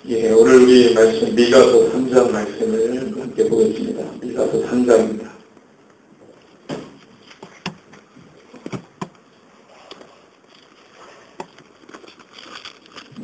예, 오늘 우리 말씀 미가서 3장 말씀을 함께 보겠습니다. 미가서 3장입니다.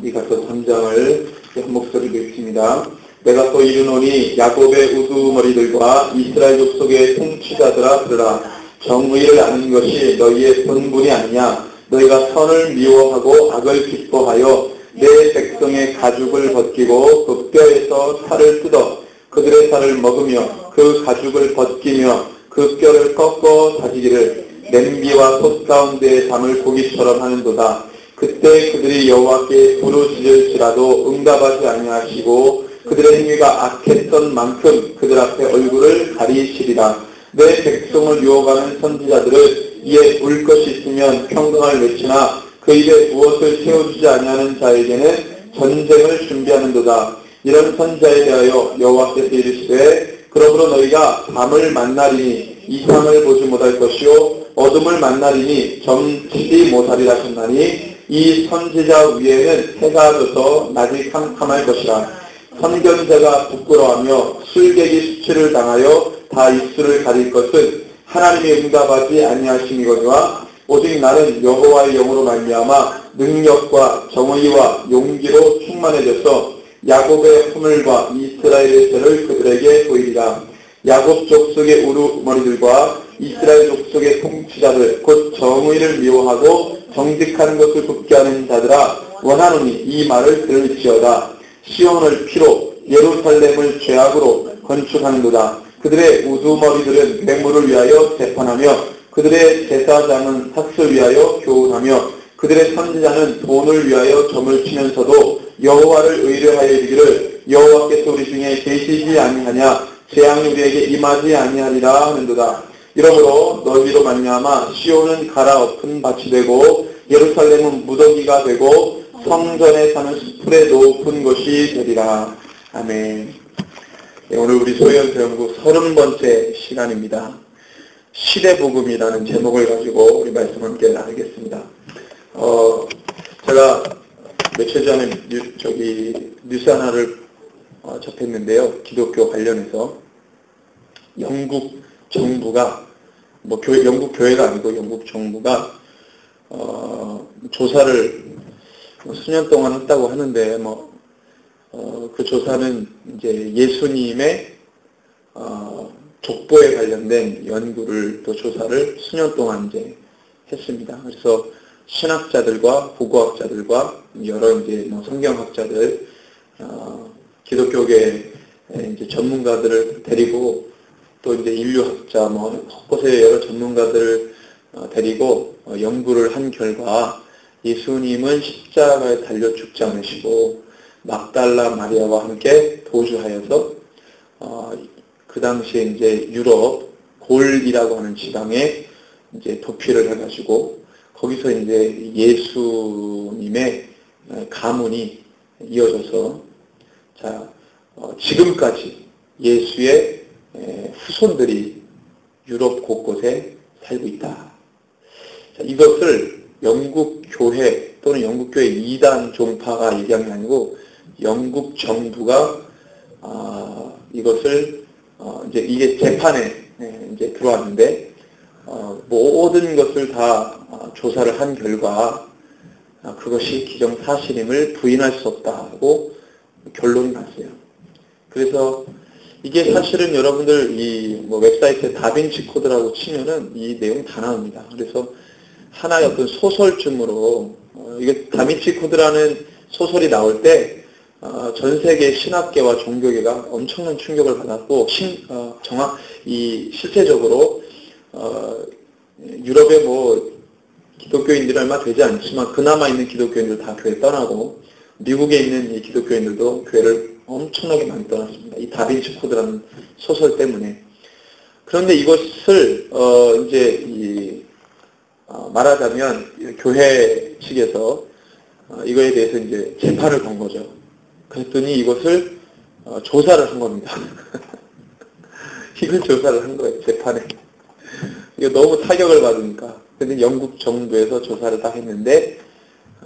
미가서 3장을 한 목소리로 읽습니다. 내가 또 이르노니 야곱의 우두머리들과 이스라엘 족속의 통치자들아 들으라. 정의를 아는 것이 너희의 본분이 아니냐. 너희가 선을 미워하고 악을 기뻐하여 내 백성의 가죽을 벗기고 그 뼈에서 살을 뜯어 그들의 살을 먹으며 그 가죽을 벗기며 그 뼈를 꺾어 다지기를 냄비와 솥 가운데에 담을 고기처럼 하는도다. 그때 그들이 여호와께 부르짖을지라도 응답하지 아니하시고 그들의 행위가 악했던 만큼 그들 앞에 얼굴을 가리시리라. 내 백성을 유혹하는 선지자들을 이에 울 것이 있으면 평강을 외치나 그 입에 무엇을 채워주지 아니하는 자에게는 전쟁을 준비하는도다. 이런 선지자에 대하여 여호와께서 이르시되 그러므로 너희가 밤을 만나리니 이상을 보지 못할 것이요 어둠을 만나리니 점치지 못하리라 하셨나니 이 선지자 위에는 해가 져서 낮이 캄캄할 것이라. 선견자가 부끄러워하며 술객이 수치를 당하여 다 입술을 가릴 것은 하나님이 응답하지 아니하심이거니와 오직 나는 여호와의 영으로 말미암아 능력과 정의와 용기로 충만해져서 야곱의 허물과 이스라엘의 죄를 그들에게 보이리라. 야곱 족속의 우두머리들과 이스라엘 족속의 통치자들 곧 정의를 미워하고 정직한 것을 굽게 하는 자들아 원하노니 이 말을 들을지어다. 시온을 피로 예루살렘을 죄악으로 건축하는도다. 그들의 우두머리들은 뇌물을 위하여 재판하며 그들의 제사장은 삭슬 위하여 교훈하며 그들의 선지자는 돈을 위하여 점을 치면서도 여호와를 의뢰하여 이르기를 여호와께서 우리 중에 계시지 아니하냐 재앙이 우리에게 임하지 아니하리라 하는도다. 이러므로 너희로 말미암아 시온은 갈아엎은 밭이 되고 예루살렘은 무더기가 되고 성전에 사는 숲풀에 높은 곳이 되리라. 아멘. 네, 오늘 우리 소위원연구 30번째 시간입니다. 시대복음이라는 제목을 가지고 우리 말씀 함께 나누겠습니다. 제가 며칠 전에 뉴스 하나를 접했는데요. 기독교 관련해서 영국 정부가 영국 교회가 아니고 영국 정부가 조사를 수년 동안 했다고 하는데 그 조사는 이제 예수님의 족보에 관련된 연구를 또 조사를 수년 동안 이제 했습니다. 그래서 신학자들과 보고학자들과 여러 이제 성경학자들, 기독교계 이제 전문가들을 데리고 또 이제 인류학자 곳곳의 여러 전문가들을 데리고 연구를 한 결과 예수님은 십자가에 달려 죽지 않으시고 막달라 마리아와 함께 도주하여서 그 당시에 이제 유럽 골이라고 하는 지방에 이제 도피를 해가지고 거기서 이제 예수님의 가문이 이어져서 지금까지 예수의 후손들이 유럽 곳곳에 살고 있다. 이것을 영국 교회 또는 영국 교회 이단 종파가 얘기한 게 아니고 영국 정부가 이것을 이제 이게 재판에 이제 들어왔는데 모든 것을 다 조사를 한 결과 그것이 기정사실임을 부인할 수 없다고 결론이 났어요. 그래서 이게 사실은 여러분들 이 웹사이트에 다빈치 코드라고 치면은 이 내용 다 나옵니다. 그래서 하나의 어떤 소설쯤으로 이게 다빈치 코드라는 소설이 나올 때 전 세계 신학계와 종교계가 엄청난 충격을 받았고 실제적으로 유럽의 기독교인들이 얼마 되지 않지만 그나마 있는 기독교인들 다 교회 떠나고 미국에 있는 이 기독교인들도 교회를 엄청나게 많이 떠났습니다. 이 다빈치 코드라는 소설 때문에. 그런데 이것을 이제 말하자면 교회 측에서 이거에 대해서 이제 재판을 건 거죠. 그랬더니 이것을 조사를 한 겁니다. 이걸 조사를 한 거예요, 재판에. 이거 너무 타격을 받으니까. 근데 영국 정부에서 조사를 다 했는데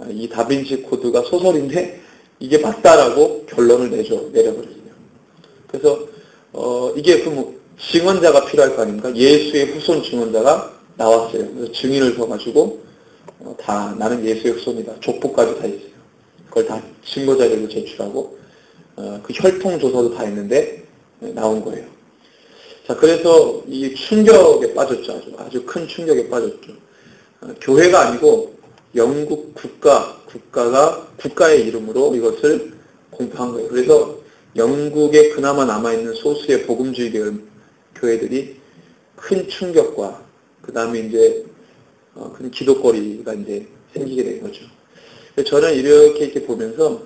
이 다빈치 코드가 소설인데 이게 맞다라고 결론을 내려버렸어요. 그래서 이게 증언자가 필요할 거 아닙니까? 예수의 후손 증언자가 나왔어요. 그래서 증인을 서가지고 다 나는 예수의 후손이다. 족보까지 다 있어요. 그걸 다 증거 자료를 제출하고 그 혈통 조사도 다 했는데 나온 거예요. 자, 그래서 이 충격에 빠졌죠. 아주 큰 충격에 빠졌죠. 교회가 아니고 영국 국가가 국가의 이름으로 이것을 공표한 거예요. 그래서 영국에 그나마 남아있는 소수의 복음주의 교회들이 큰 충격과 그 다음에 이제 큰 기도거리가 이제 생기게 된 거죠. 저는 이렇게 보면서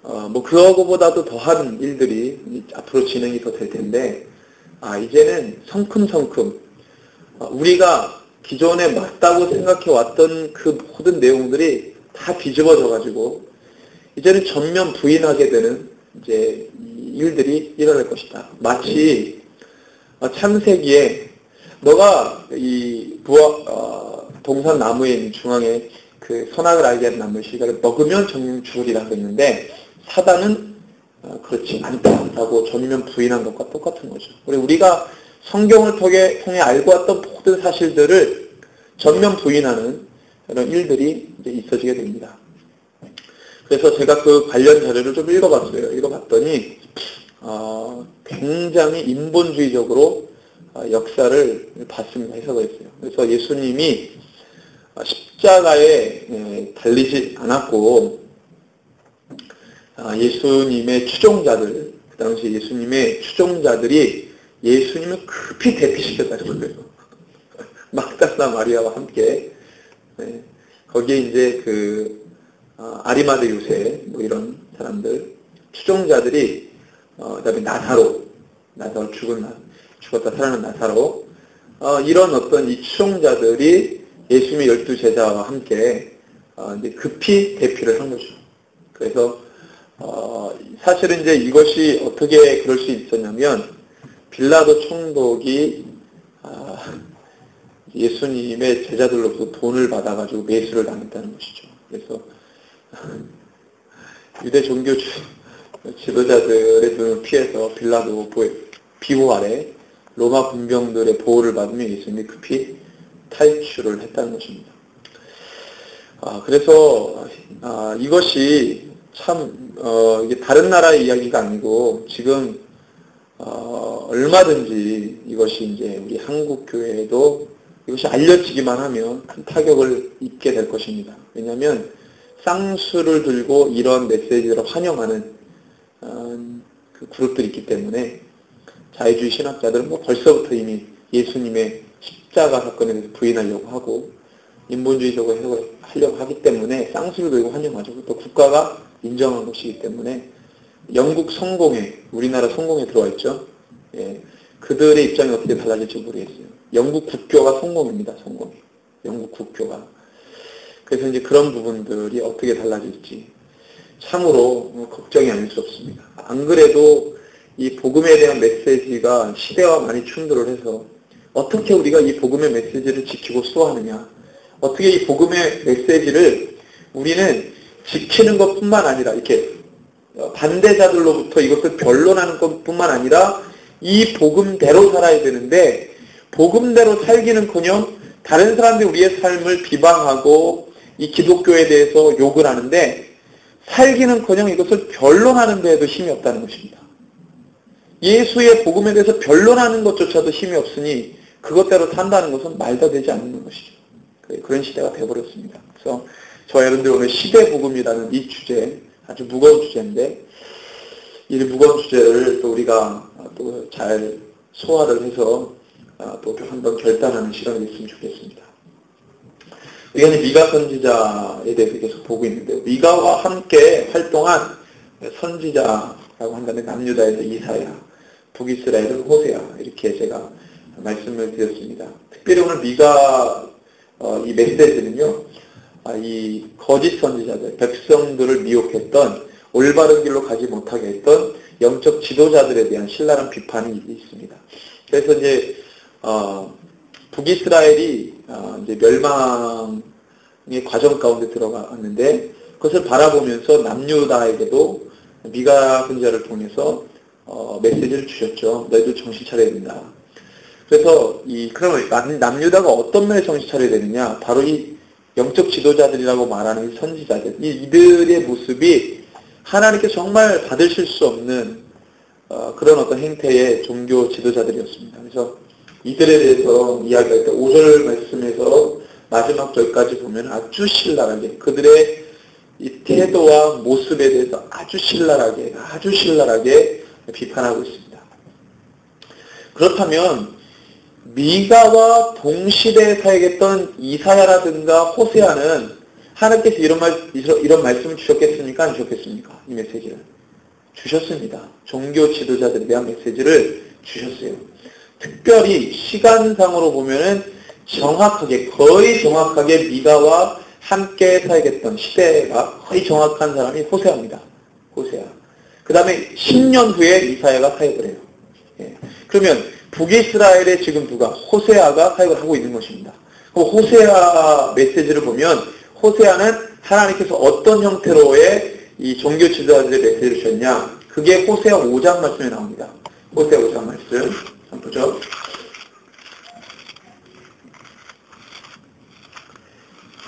그거보다도 더한 일들이 앞으로 진행이 더 될 텐데 이제는 성큼성큼 우리가 기존에 맞다고 생각해 왔던 그 모든 내용들이 다 뒤집어져 가지고 이제는 전면 부인하게 되는 이제 일들이 일어날 것이다. 마치 창세기에 너가 이 동산 나무에 있는 중앙에 그 선악을 알게 하는 나무의 실과를 먹으면 정령 죽으리라 그랬는데 사단은 그렇지 않다라고 전면 부인한 것과 똑같은 거죠. 우리가 성경을 통해 알고 왔던 모든 사실들을 전면 부인하는 이런 일들이 이제 있어지게 됩니다. 그래서 제가 그 관련 자료를 좀 읽어봤어요. 읽어봤더니 굉장히 인본주의적으로 역사를 봤습니다. 해석을 했어요. 그래서 예수님이 십자가에 달리지 않았고 예수님의 추종자들, 그 당시 예수님의 추종자들이 예수님을 급히 대피시켰다는 거예요. 막달라 마리아와 함께 거기에 이제 아리마대 유세 이런 사람들 추종자들이 그다음에 나사로 죽었다 살아난 나사로 이런 어떤 이 추종자들이 예수님의 12제자와 함께 이제 급히 대피를 한 거죠. 그래서 사실은 이제 이것이 어떻게 그럴 수 있었냐면 빌라도 총독이 예수님의 제자들로부터 돈을 받아가지고 매수를 당했다는 것이죠. 그래서 유대 종교 지도자들의 눈을 피해서 빌라도 비호 아래 로마 군병들의 보호를 받으며 예수님이 급히 탈출을 했다는 것입니다. 그래서 이것이 참 이게 다른 나라의 이야기가 아니고 지금 얼마든지 이것이 이제 우리 한국 교회에도 이것이 알려지기만 하면 큰 타격을 입게 될 것입니다. 왜냐하면 쌍수를 들고 이런 메시지를 환영하는 그 그룹들이 있기 때문에 자유주의 신학자들은 벌써부터 이미 예수님의 십자가 사건에 대해서 부인하려고 하고 인본주의적으로 해석을 하려고 하기 때문에 쌍수를 들고 환영하죠. 또 국가가 인정한 것이기 때문에 영국 성공회, 우리나라 성공에 들어와 있죠. 예, 그들의 입장이 어떻게 달라질지 모르겠어요. 영국 국교가 성공입니다. 성공이. 영국 국교가. 그래서 이제 그런 부분들이 어떻게 달라질지 참으로 걱정이 아닐 수 없습니다. 안 그래도 이 복음에 대한 메시지가 시대와 많이 충돌을 해서 어떻게 우리가 이 복음의 메시지를 지키고 수호하느냐, 어떻게 이 복음의 메시지를 우리는 지키는 것뿐만 아니라 이렇게 반대자들로부터 이것을 변론하는 것뿐만 아니라 이 복음대로 살아야 되는데 복음대로 살기는커녕 다른 사람들이 우리의 삶을 비방하고 이 기독교에 대해서 욕을 하는데 살기는커녕 이것을 변론하는 데에도 힘이 없다는 것입니다. 예수의 복음에 대해서 변론하는 것조차도 힘이 없으니 그것대로 산다는 것은 말도 되지 않는 것이죠. 그런 시대가 되어버렸습니다. 그래서 저와 여러분들 오늘 시대복음이라는 이 주제, 아주 무거운 주제인데 이 무거운 주제를 또 우리가 또 잘 소화를 해서 또 한번 결단하는 시간이 있으면 좋겠습니다. 우리가 미가 선지자에 대해서 계속 보고 있는데 미가와 함께 활동한 선지자라고 한다면 남유다에서 이사야, 북이스라엘은 호세아 이렇게 제가 말씀을 드렸습니다. 특별히 오늘 미가 이 메시지는요, 이 거짓 선지자들, 백성들을 미혹했던 올바른 길로 가지 못하게 했던 영적 지도자들에 대한 신랄한 비판이 있습니다. 그래서 이제 북이스라엘이 이제 멸망의 과정 가운데 들어갔는데 그것을 바라보면서 남유다에게도 미가 군자를 통해서 메시지를 주셨죠. 너희들 정신 차려야 된다. 그래서 그러면 남유다가 어떤 면에 정신 차려야 되느냐? 바로 이 영적 지도자들이라고 말하는 선지자들, 이들의 모습이 하나님께 정말 받으실 수 없는 그런 어떤 행태의 종교 지도자들이었습니다. 그래서 이들에 대해서 이야기할 때 5절 말씀에서 마지막 절까지 보면 아주 신랄하게 그들의 이 태도와 모습에 대해서 아주 신랄하게 비판하고 있습니다. 그렇다면 미가와 동시대에 살겠던 이사야라든가 호세아는 하나님께서 이런 말씀을 주셨겠습니까? 안 주셨겠습니까? 이 메시지를 주셨습니다. 종교 지도자들에 대한 메시지를 주셨어요. 특별히 시간상으로 보면은 거의 정확하게 미가와 함께 살겠던 시대가 거의 정확한 사람이 호세아입니다. 호세아. 그 다음에 10년 후에 이사야가 사역을 해요. 예. 그러면 북이스라엘에 지금 누가? 호세아가 사역을 하고 있는 것입니다. 그럼 호세아 메시지를 보면 호세아는 하나님께서 어떤 형태로의 이 종교 지도자들의 메시지를 주셨냐? 그게 호세아 5장 말씀에 나옵니다. 호세아 5장 말씀 한번 보죠.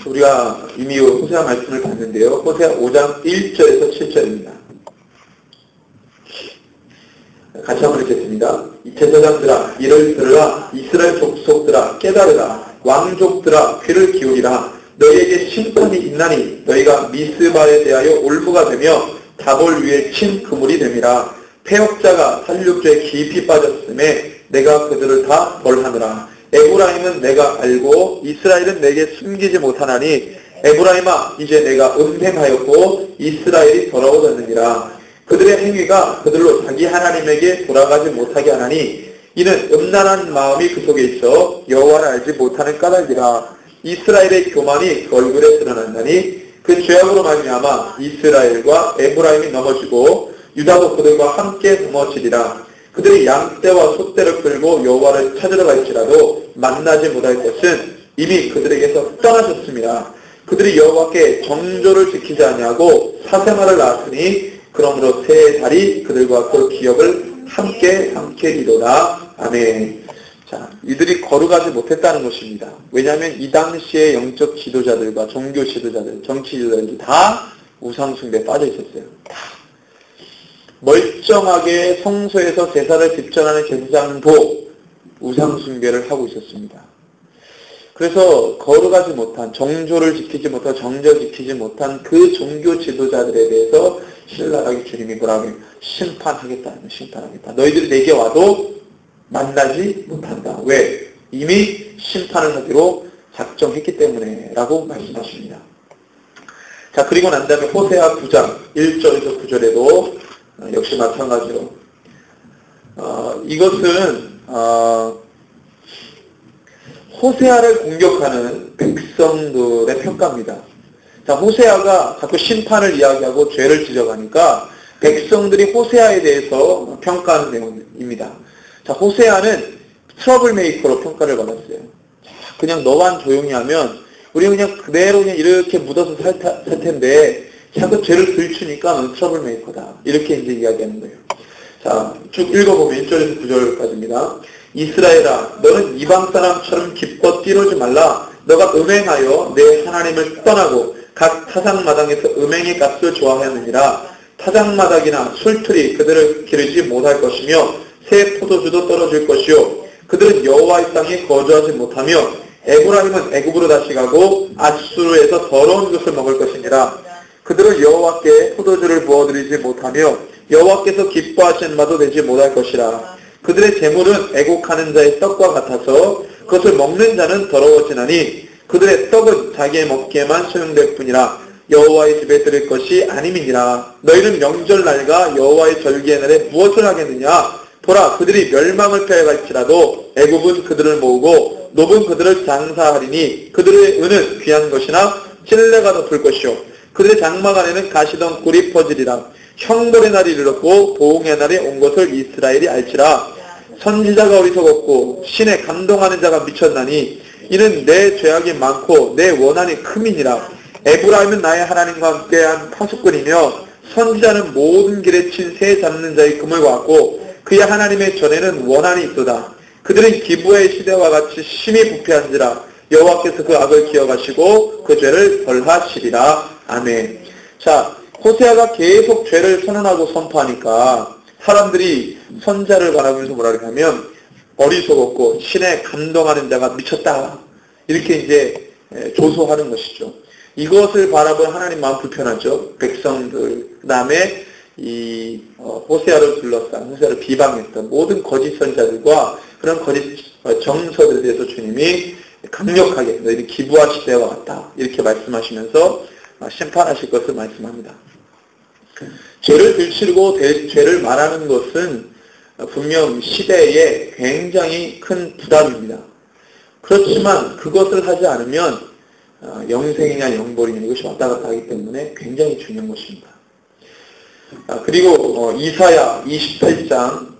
우리가 이미 호세아 말씀을 봤는데요. 호세아 5장 1절에서 7절입니다. 같이 한번 읽겠습니다. 제사장들아 이를 들으라. 이스라엘 족속들아 깨달으라. 왕족들아 귀를 기울이라. 너희에게 심판이 있나니 너희가 미스바에 대하여 올무가 되며 다볼 위에 친 그물이 됨이라. 패역자가 살육죄에 깊이 빠졌음에 내가 그들을 다 벌하느라. 에브라임은 내가 알고 이스라엘은 내게 숨기지 못하나니 에브라임아 이제 내가 음행하였고 이스라엘이 더러워졌느니라. 그들의 행위가 그들로 자기 하나님에게 돌아가지 못하게 하나니 이는 음란한 마음이 그 속에 있어 여호와를 알지 못하는 까닭이라. 이스라엘의 교만이 그 얼굴에 드러난다니 그 죄악으로 말미암아 이스라엘과 에브라임이 넘어지고 유다도 그들과 함께 넘어지리라. 그들이 양떼와 소떼를 끌고 여호와를 찾으러 갈지라도 만나지 못할 것은 이미 그들에게서 떠나셨습니다. 그들이 여호와께 정조를 지키지 아니하고 사생활을 낳았으니 그러므로 새 달이 그들과 그 기업을 함께 삼키리로다. 아멘. 자, 이들이 거룩하지 못했다는 것입니다. 왜냐하면 이 당시의 영적 지도자들과 종교 지도자들, 정치 지도자들이 다 우상숭배에 빠져 있었어요. 멀쩡하게 성소에서 제사를 집전하는 제사장도 우상숭배를 하고 있었습니다. 그래서 거룩하지 못한, 정조를 지키지 못하고 정절 지키지 못한 그 종교 지도자들에 대해서 신랄하게 주님이 뭐라고 해요? 심판하겠다. 너희들이 내게 와도 만나지 못한다. 왜? 이미 심판을 하기로 작정했기 때문에 라고 말씀하십니다. 자, 그리고 난 다음에 호세아 9장 1절에서 9절에도 역시 마찬가지로 이것은 호세아를 공격하는 백성들의 평가입니다. 자, 호세아가 자꾸 심판을 이야기하고 죄를 지적하니까 백성들이 호세아에 대해서 평가하는 내용입니다. 자, 호세아는 트러블 메이커로 평가를 받았어요. 자, 그냥 너만 조용히 하면 우리 그냥 그대로 그냥 이렇게 묻어서 살 텐데 자꾸 죄를 들추니까 너는 트러블 메이커다. 이렇게 이제 이야기하는 거예요. 자, 쭉 읽어보면 1절에서 9절까지입니다. 이스라엘아, 너는 이방 사람처럼 기뻐 뛰놀지 말라. 너가 음행하여 내 하나님을 떠나고 각 타작마당에서 음행의 값을 좋아하느니라. 타작마당이나 술틀이 그들을 기르지 못할 것이며 새 포도주도 떨어질 것이요 그들은 여호와의 땅에 거주하지 못하며 에브라임은 애굽으로 다시 가고 아수르에서 더러운 것을 먹을 것이니라. 그들은 여호와께 포도주를 부어드리지 못하며 여호와께서 기뻐하시는 바도 되지 못할 것이라. 그들의 재물은 애곡하는 자의 떡과 같아서 그것을 먹는 자는 더러워지나니 그들의 떡은 자기의 먹기에만 소용될 뿐이라. 여호와의 집에 들을 것이 아님이니라. 너희는 명절날과 여호와의 절기의 날에 무엇을 하겠느냐? 보라, 그들이 멸망을 패할지라도 애굽은 그들을 모으고 노은 그들을 장사하리니 그들의 은은 귀한 것이나 찔레가 덮을 것이요 그들의 장막 안에는 가시던 꿀이 퍼지리라. 형벌의 날이 이르렀고 보응의 날이 온 것을 이스라엘이 알지라. 선지자가 어리석었고 신에 감동하는 자가 미쳤나니 이는 내 죄악이 많고 내 원한이 큼이니라. 에브라임은 나의 하나님과 함께한 파수꾼이며 선지자는 모든 길에 친 새 잡는 자의 그물 같고 그의 하나님의 전에는 원한이 있도다. 그들은 기브의 시대와 같이 심히 부패한지라 여호와께서 그 악을 기억하시고 그 죄를 벌하시리라. 아멘. 자, 호세아가 계속 죄를 선언하고 선포하니까 사람들이 선자를 바라보면서 뭐라 그러냐면 어리석었고 신에 감동하는 자가 미쳤다. 이렇게 이제 조소하는 것이죠. 이것을 바라본 하나님 마음 불편하죠. 백성들, 그 다음에 호세아를 둘러싼, 호세아를 비방했던 모든 거짓 선자들과 그런 거짓 정서들에 대해서 주님이 강력하게 너희들 기브와 시대와 같다. 이렇게 말씀하시면서 심판하실 것을 말씀합니다. 죄를 들추고 죄를 말하는 것은 분명 시대에 굉장히 큰 부담입니다. 그렇지만 그것을 하지 않으면 영생이냐 영벌이냐 이것이 왔다 갔다 하기 때문에 굉장히 중요한 것입니다. 그리고 이사야 28장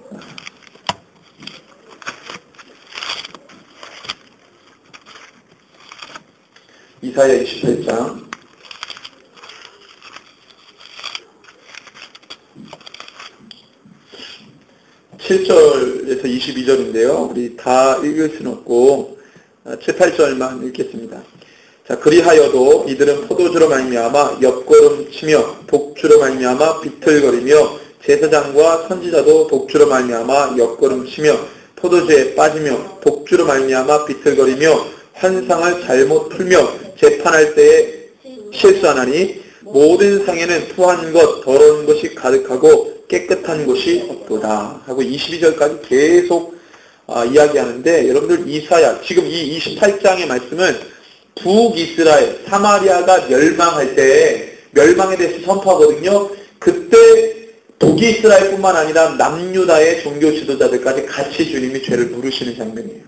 이사야 28장 7절에서 22절인데요. 우리 다 읽을 수는 없고 7, 8절만 읽겠습니다. 자, 그리하여도 이들은 포도주로 말미암아 옆걸음치며 독주로 말미암아 비틀거리며 제사장과 선지자도 독주로 말미암아 옆걸음치며 포도주에 빠지며 독주로 말미암아 비틀거리며 환상을 잘못 풀며 재판할 때에 실수하나니 모든 상에는 후한 것 더러운 것이 가득하고 깨끗한 곳이 없도다 하고 22절까지 계속 이야기하는데, 여러분들 이사야 지금 이 28장의 말씀은 북이스라엘 사마리아가 멸망할 때 멸망에 대해서 선포하거든요. 그때 북이스라엘뿐만 아니라 남유다의 종교 지도자들까지 같이 주님이 죄를 물으시는 장면이에요.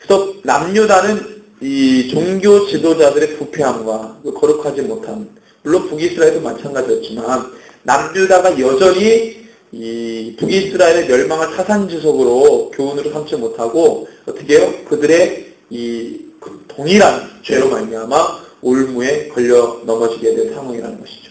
그래서 남유다는 이 종교 지도자들의 부패함과 거룩하지 못함, 물론 북이스라엘도 마찬가지였지만 남유다가 여전히 이 북이스라엘의 멸망을 타산지석으로 교훈으로 삼지 못하고 어떻게 해요? 그들의 이 동일한 죄로 말미암아 올무에 걸려 넘어지게 된 상황이라는 것이죠.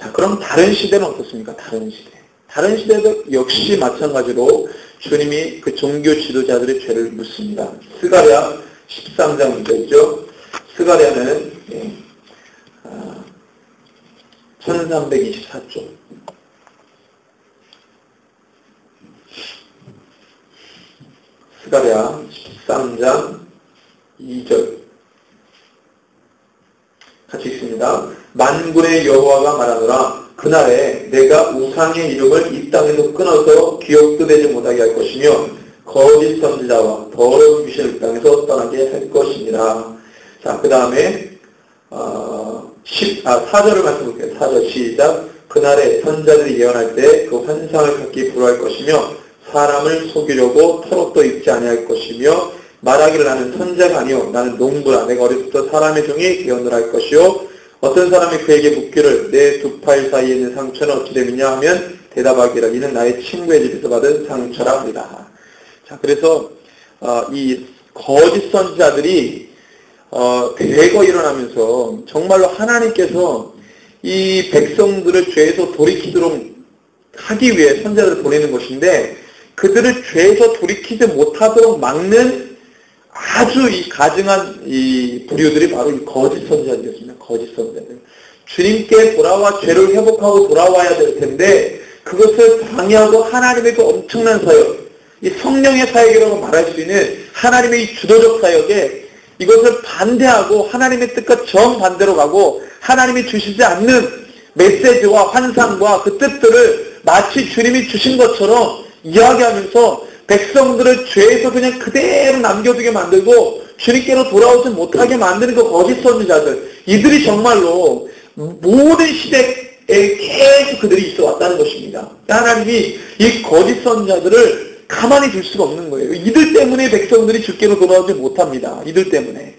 자, 그럼 다른 시대는 어떻습니까? 다른 시대. 다른 시대도 역시 마찬가지로 주님이 그 종교 지도자들의 죄를 묻습니다. 스가랴 13장 문제죠. 스가랴는 1324쪽. 스가랴 13장 2절 같이 읽습니다. 만군의 여호와가 말하노라. 그날에 내가 우상의 이름을 이 땅에서 끊어서 기억도 되지 못하게 할 것이며 거짓 선지자와 더러운 귀신을 이 땅에서 떠나게 할 것이니라. 자, 그 다음에 4절을 말씀드릴게요. 4절 시작. 그날에 선자들이 예언할 때 그 환상을 갖기 불허할 것이며 사람을 속이려고 털옷도 입지 아니할 것이며 말하기를 나는 선자가 아니요 나는 농부라. 내가 어려서부터 사람의 종이 예언을 할 것이요 어떤 사람이 그에게 묻기를 내 두 팔 사이에 있는 상처는 어찌 됨이냐 하면 대답하기를 이는 나의 친구의 집에서 받은 상처라 합니다. 자, 그래서 이 거짓 선지자들이 대거 일어나면서 정말로 하나님께서 이 백성들을 죄에서 돌이키도록 하기 위해 선지자들을 보내는 것인데, 그들을 죄에서 돌이키지 못하도록 막는 아주 이 가증한 이 부류들이 바로 이 거짓 선지자들이었습니다. 거짓 선지자들. 주님께 돌아와 죄를 회복하고 돌아와야 될 텐데 그것을 방해하고 하나님의 그 엄청난 사역, 이 성령의 사역이라고 말할 수 있는 하나님의 이 주도적 사역에 이것을 반대하고 하나님의 뜻과 정반대로 가고 하나님이 주시지 않는 메시지와 환상과 그 뜻들을 마치 주님이 주신 것처럼 이야기하면서 백성들을 죄에서 그냥 그대로 남겨두게 만들고 주님께로 돌아오지 못하게 만드는 그 거짓 선지자들, 이들이 정말로 모든 시대에 계속 그들이 있어 왔다는 것입니다. 하나님이 이 거짓 선지자들을 가만히 둘 수가 없는 거예요. 이들 때문에 백성들이 주께로 돌아오지 못합니다. 이들 때문에.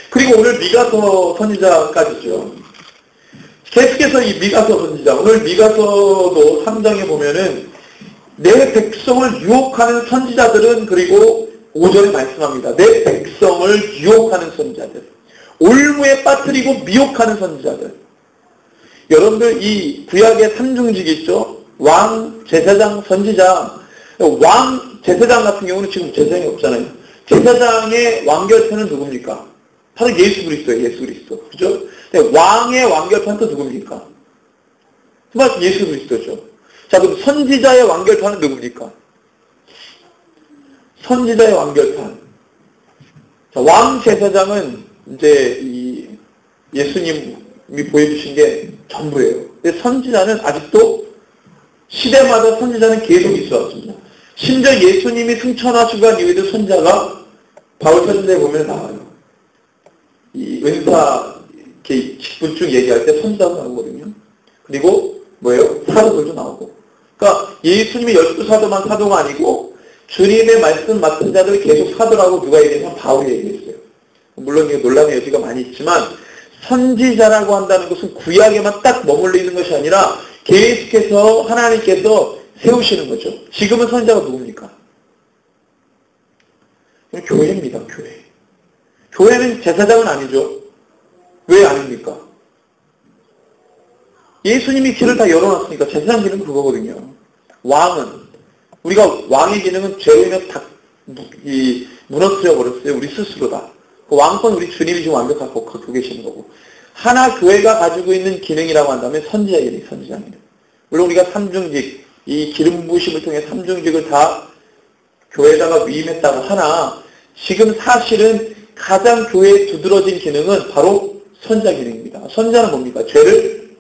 그리고 오늘 미가서 선지자까지죠. 계속해서 이 미가서 선지자, 오늘 미가서도 3장에 보면은 내 백성을 유혹하는 선지자들은 그리고 5절에 말씀합니다. 내 백성을 유혹하는 선지자들, 올무에 빠뜨리고 미혹하는 선지자들. 여러분들 이 구약의 삼중직이 있죠. 왕, 제사장, 선지자. 왕, 제사장 같은 경우는 지금 제사장이 없잖아요. 제사장의 완결판은 누굽니까? 바로 예수 그리스도예요. 예수 그리스도. 그죠? 왕의 완결판은 또 누굽니까? 정말 예수 그리스도죠. 자, 그럼 선지자의 완결판은 누굽니까? 선지자의 완결판. 자, 왕 제사장은 이제 이 예수님이 보여주신 게 전부예요. 근데 선지자는 아직도 시대마다 선지자는 계속 있어 왔습니다. 심지어 예수님이 승천하시고 이후에도 선지자가 바울 사전에 보면 나와요. 이 은사 직분증 얘기할 때 선지자가 나오거든요. 그리고 뭐예요? 사도들도 나오고. 그러니까 예수님이 12사도만 사도가 아니고 주님의 말씀 맡은 자들 계속 사도라고 누가 얘기했냐면 바울이 얘기했어요. 물론 이게 논란의 여지가 많이 있지만 선지자라고 한다는 것은 구약에만 딱 머물러 있는 것이 아니라 계속해서 하나님께서 세우시는 거죠. 지금은 선지자가 누굽니까? 교회입니다. 교회. 교회는 제사장은 아니죠. 왜 아닙니까? 예수님이 길을 다 열어놨으니까 제사장 기능은 그거거든요. 왕은 우리가 왕의 기능은 죄로 인해 다 무너뜨려 버렸어요. 우리 스스로다. 그 왕권 우리 주님이 지금 완벽하고 갖고 계시는 거고. 하나 교회가 가지고 있는 기능이라고 한다면 선지자의 선지자입니다. 물론 우리가 삼중직, 이 기름 부으심을 통해 삼중직을 다 교회에다가 위임했다고 하나 지금 사실은 가장 교회에 두드러진 기능은 바로 선지자 기능입니다. 선지자는 뭡니까? 죄를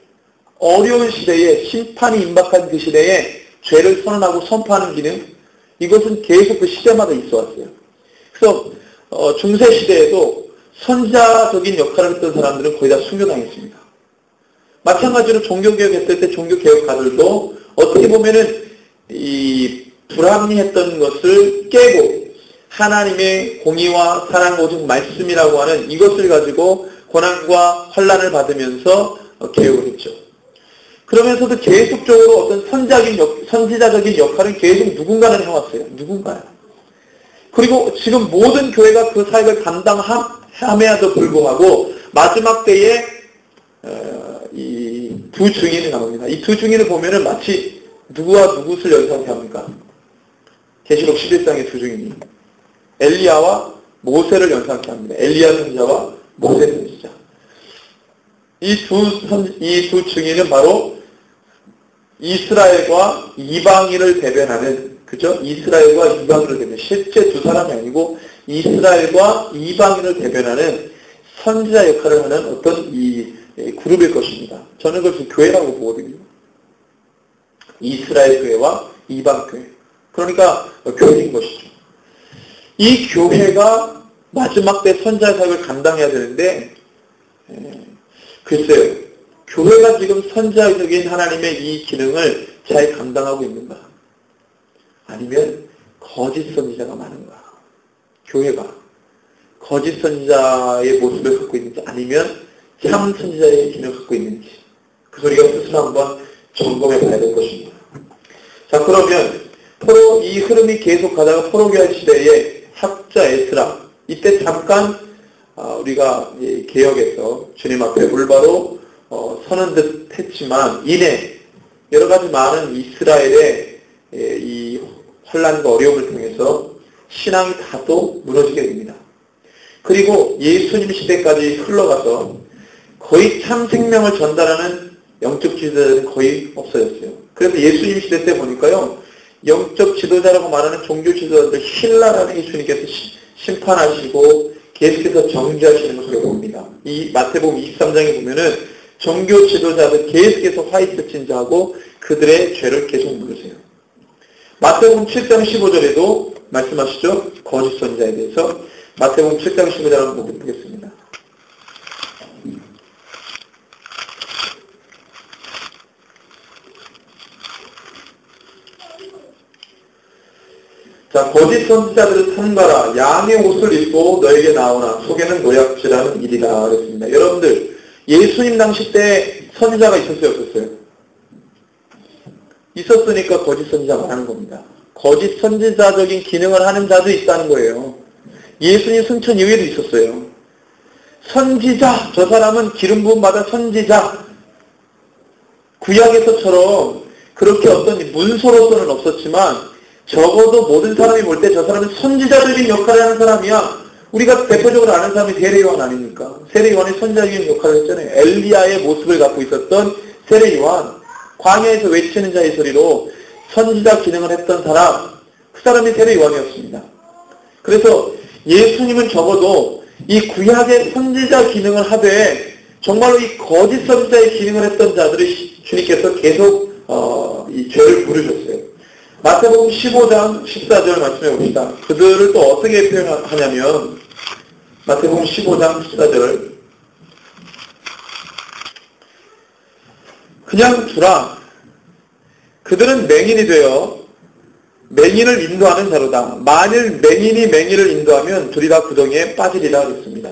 어려운 시대에 심판이 임박한 그 시대에 죄를 선언하고 선포하는 기능, 이것은 계속 그 시대마다 있어 왔어요. 그래서 중세 시대에도 선지자적인 역할을 했던 사람들은 거의 다 순교당했습니다. 마찬가지로 종교개혁 했을 때 종교개혁가들도 어떻게 보면은 이 불합리했던 것을 깨고 하나님의 공의와 사랑 오직 말씀이라고 하는 이것을 가지고 고난과 환난을 받으면서 개혁을 했죠. 그러면서도 계속적으로 어떤 선지자적인 역할은 계속 누군가는 해왔어요. 누군가요. 그리고 지금 모든 교회가 그 사역을 감당함에도 불구하고 마지막 때에 이 두 증인이 나옵니다. 이 두 증인을 보면은 마치 누구와 누구를 연상케 합니까? 계시록 11장의 두 증인이 엘리야와 모세를 연상케 합니다. 엘리야 선지자와 모세 선지자. 이 두 증인은 바로 이스라엘과 이방인을 대변하는, 그죠? 이스라엘과 이방인을 대변하는, 실제 두 사람이 아니고 이스라엘과 이방인을 대변하는 선지자 역할을 하는 어떤 이 그룹일 것입니다. 저는 그것을 교회라고 보거든요. 이스라엘 교회와 이방 교회. 그러니까 교회인 것이죠. 이 교회가 마지막 때 선지자 사역을 감당해야 되는데 글쎄요. 교회가 지금 선지자적인 하나님의 이 기능을 잘 감당하고 있는가? 아니면 거짓 선지자가 많은가? 교회가 거짓 선지자의 모습을 갖고 있는지 아니면 참 선지자의 기능을 갖고 있는지 그 소리가 스스로 한번 점검해 봐야 될 것입니다. 자, 그러면 포로 이 흐름이 계속 가다가 포로기할 시대에 학자 에스라, 이때 잠깐 우리가 개혁에서 주님 앞에 올바로 서는 듯 했지만 이내 여러 가지 많은 이스라엘의 이 혼란과 어려움을 통해서 신앙이 다소 무너지게 됩니다. 그리고 예수님 시대까지 흘러가서 거의 참 생명을 전달하는 영적 지도자들은 거의 없어졌어요. 그래서 예수님 시대 때 보니까요, 영적 지도자라고 말하는 종교 지도자들 힐라라는 예수님께서 심판하시고 계속해서 정죄하시는 것을 봅니다. 이 마태복음 23장에 보면은 종교 지도자들 계속해서 화이트 진자하고 그들의 죄를 계속 물으세요. 마태복음 7장 15절에도 말씀하시죠. 거짓 선지자에 대해서 마태복음 7장 15절 한번 보겠습니다. 자, 거짓 선지자들을 삼가라. 양의 옷을 입고 너에게 나오나 속에는 노약질하는 일이다. 그랬습니다. 여러분들, 예수님 당시 때 선지자가 있었어요? 없었어요? 있었으니까 거짓 선지자가 많은 겁니다. 거짓 선지자적인 기능을 하는 자도 있다는 거예요. 예수님 승천 이후에도 있었어요. 선지자, 저 사람은 기름 부음 받아 선지자. 구약에서처럼 그렇게 어떤 문서로서는 없었지만 적어도 모든 사람이 볼 때 저 사람은 선지자적인 역할을 하는 사람이야. 우리가 대표적으로 아는 사람이 세례요한 아닙니까? 세례요한이 선지자적인 역할을 했잖아요. 엘리야의 모습을 갖고 있었던 세례요한, 광야에서 외치는 자의 소리로 선지자 기능을 했던 사람, 그 사람이 세례요한이었습니다. 그래서 예수님은 적어도 이 구약의 선지자 기능을 하되 정말로 이 거짓 선지자의 기능을 했던 자들을 주님께서 계속 이 죄를 부르셨어요. 마태복음 15장 14절 말씀해 봅시다. 그들을 또 어떻게 표현하냐면 마태복음 15장 14절 그냥 두라. 그들은 맹인이 되어 맹인을 인도하는 자로다. 만일 맹인이 맹인을 인도하면 둘이 다 구덩이에 빠지리라 그랬습니다.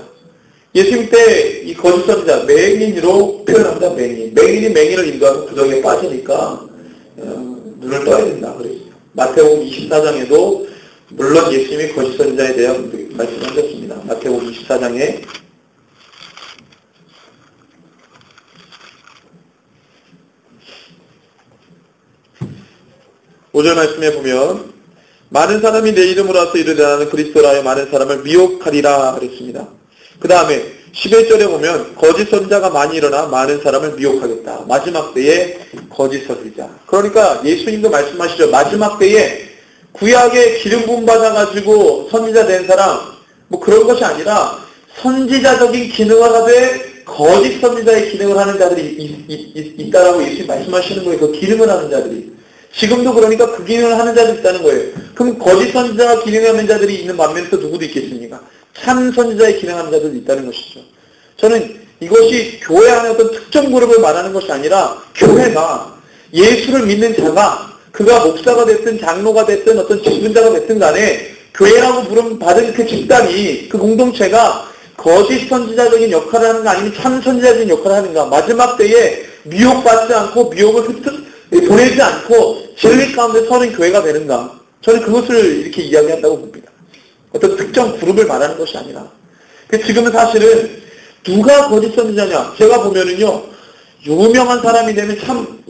예수님 때 이 거짓 선지자 맹인으로 표현합니다. 맹인이 맹인을 인도하면 구덩이에 빠지니까 눈을 떠야 된다 그랬어요. 마태복음 24장에도 물론 예수님이 거짓 선지자에 대한 말씀하셨습니다. 마태복음 24장에 5절 말씀에 보면 많은 사람이 내 이름으로 와서 이르되 나는 그리스도라 하여 많은 사람을 미혹하리라 그랬습니다. 그 다음에 11절에 보면 거짓 선지자가 많이 일어나 많은 사람을 미혹하겠다. 마지막 때에 거짓 선지자. 그러니까 예수님도 말씀하시죠. 마지막 때에 구약의 기름 부음 받아가지고 선지자 된 사람 뭐 그런 것이 아니라 선지자적인 기능을 하되 거짓 선지자의 기능을 하는 자들이 있다라고 예수님 말씀하시는 거예요. 그 기능을 하는 자들이. 지금도 그러니까 그 기능을 하는 자들이 있다는 거예요. 그럼 거짓 선지자가 기능하는 자들이 있는 반면에 또 누구도 있겠습니까? 참 선지자의 기능하는 자들도 있다는 것이죠. 저는 이것이 교회 안에 어떤 특정 그룹을 말하는 것이 아니라 교회가 예수를 믿는 자가 그가 목사가 됐든 장로가 됐든 어떤 지분자가 됐든 간에 교회라고 부름 받은 그 집단이 그 공동체가 거짓 선지자적인 역할을 하는가 아니면 참 선지자적인 역할을 하는가 마지막 때에 미혹받지 않고 미혹을 보내지 않고 진리 가운데 서는 교회가 되는가 저는 그것을 이렇게 이야기한다고 봅니다. 어떤 특정 그룹을 말하는 것이 아니라 지금은 사실은 누가 거짓 선지자냐 제가 보면은요 유명한 사람이 되면 참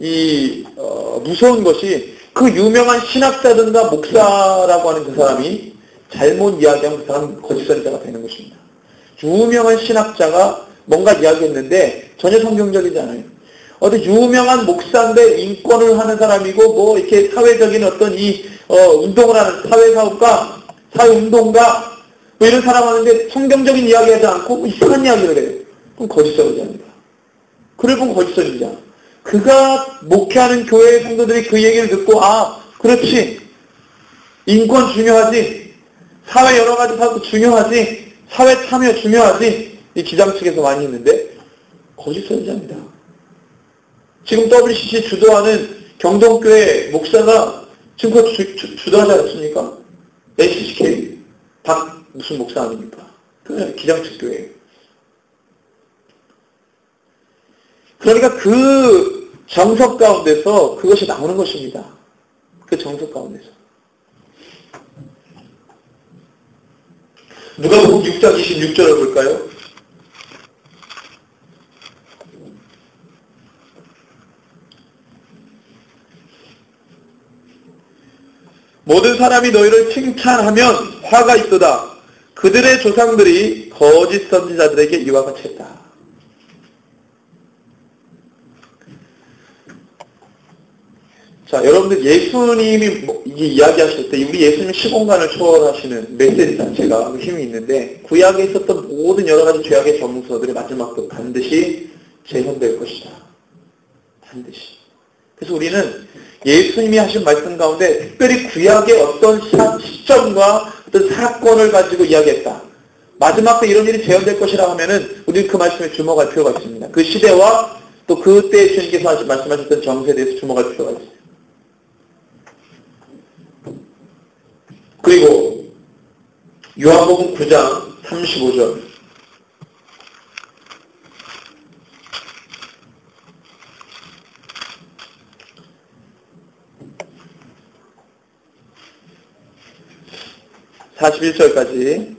무서운 것이 그 유명한 신학자든가 목사라고 하는 그 사람이 잘못 이야기하면 그 사람은 거짓 선지자가 되는 것입니다. 유명한 신학자가 뭔가 이야기했는데 전혀 성경적이지 않아요. 어떤 유명한 목사인데 인권을 하는 사람이고 뭐 이렇게 사회적인 어떤 운동을 하는 사회사업가, 사회운동가 뭐 이런 사람 하는데 성경적인 이야기하지 않고 뭐 이상한 이야기를 해요. 그럼 거짓 선지자입니다. 그를 보면 거짓 선지자. 그가 목회하는 교회 성도들이 그 얘기를 듣고 그렇지. 인권 중요하지. 사회 여러 가지 사고 중요하지. 사회 참여 중요하지. 이 기장 측에서 많이 있는데 거짓 선지자입니다. 지금 WCC 주도하는 경동교회 목사가 지금 그거 주도하지 않습니까? HCK 박 무슨 목사 아닙니까? 그 기장측 교회. 그러니까 그 정석 가운데서 그것이 나오는 것입니다. 그 정석 가운데서. 누가복음 6장 26절을 볼까요? 모든 사람이 너희를 칭찬하면 화가 있도다. 그들의 조상들이 거짓 선지자들에게 이와 같이 했다. 자, 여러분들 예수님이 이야기하실 때 우리 예수님이 시공간을 초월하시는 메시지 자체가 힘이 있는데 구약에 있었던 모든 여러 가지 죄악의 전문서들이 마지막도 반드시 재현될 것이다. 반드시. 그래서 우리는 예수님이 하신 말씀 가운데 특별히 구약의 어떤 시점과 어떤 사건을 가지고 이야기했다. 마지막 때 이런 일이 재현될 것이라고 하면은 우리는 그 말씀에 주목할 필요가 있습니다. 그 시대와 또 그때 주님께서 말씀하셨던 정세에 대해서 주목할 필요가 있습니다. 그리고 요한복음 9장 35절 41절까지.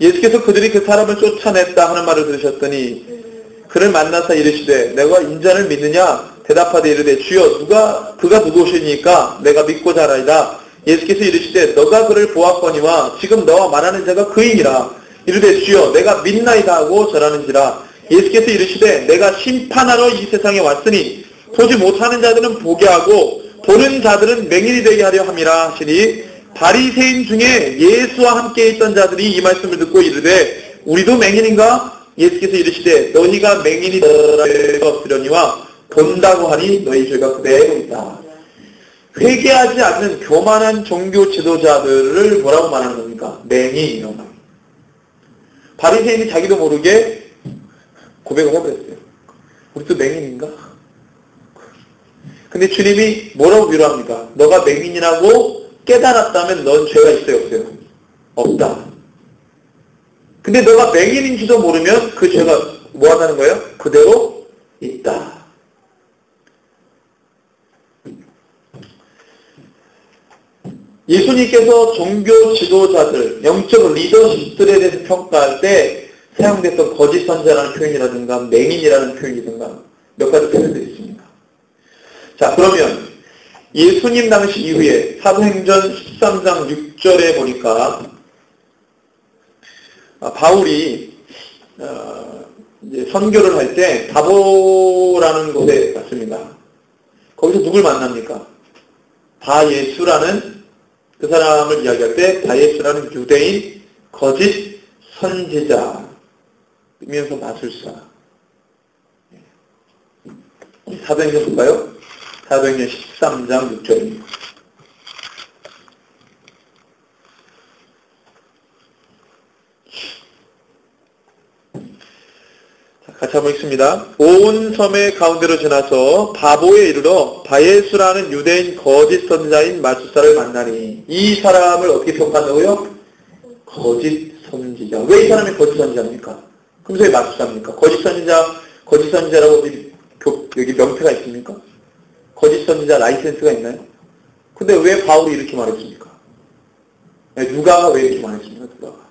예수께서 그들이 그 사람을 쫓아냈다 하는 말을 들으셨더니 그를 만나서 이르시되 내가 인자를 믿느냐? 대답하되 이르되 주여 그가 누구시니까 내가 믿고자 하나이다. 예수께서 이르시되 너가 그를 보았거니와 지금 너와 말하는 자가 그이니라. 이르되 주여 내가 믿나이다 하고 절하는지라. 예수께서 이르시되 내가 심판하러 이 세상에 왔으니 보지 못하는 자들은 보게 하고 보는 자들은 맹인이 되게 하려 함이라 하시니 바리새인 중에 예수와 함께 있던 자들이 이 말씀을 듣고 이르되 우리도 맹인인가? 예수께서 이르시되 너희가 맹인이 되라 없으려니와 본다고 하니 너희 죄가 그대로 있다. 회개하지 않는 교만한 종교 지도자들을 뭐라고 말하는 겁니까? 맹인이요. 바리새인이 자기도 모르게 고백을 해버렸어요. 우리도 맹인인가? 근데 주님이 뭐라고 위로합니까? 너가 맹인이라고 깨달았다면 넌 죄가 있어요, 없어요? 없다. 근데 너가 맹인인지도 모르면 그 죄가 뭐 한다는 거예요? 그대로 있다. 예수님께서 종교 지도자들, 영적 리더십들에 대해서 평가할 때 사용됐던 거짓 선자라는 표현이라든가 맹인이라는 표현이라든가 몇 가지 표현들이 있습니다. 자, 그러면 예수님 당시 이후에 사도행전 13장 6절에 보니까 바울이 이제 선교를 할 때 다보라는 곳에 갔습니다. 거기서 누굴 만납니까? 바예수라는 그 사람을 이야기할 때 바예수라는 유대인 거짓 선지자면서 마술사. 사도행전 볼까요? 사도행전 13장 6절입니다. 같이 한번 읽습니다. 온 섬의 가운데로 지나서 바보에 이르러 바예수라는 유대인 거짓 선지자인 마술사를 만나니 이 사람을 어떻게 평가한다고요? 거짓 선지자. 왜 이 사람이 거짓 선지자입니까? 그럼 왜 마술사입니까? 거짓 선지자라고 여기 명패가 있습니까? 거짓 선지자 라이센스가 있나요? 근데 왜 바울이 이렇게 말했습니까? 누가가 왜 이렇게 말했습니까? 누가가.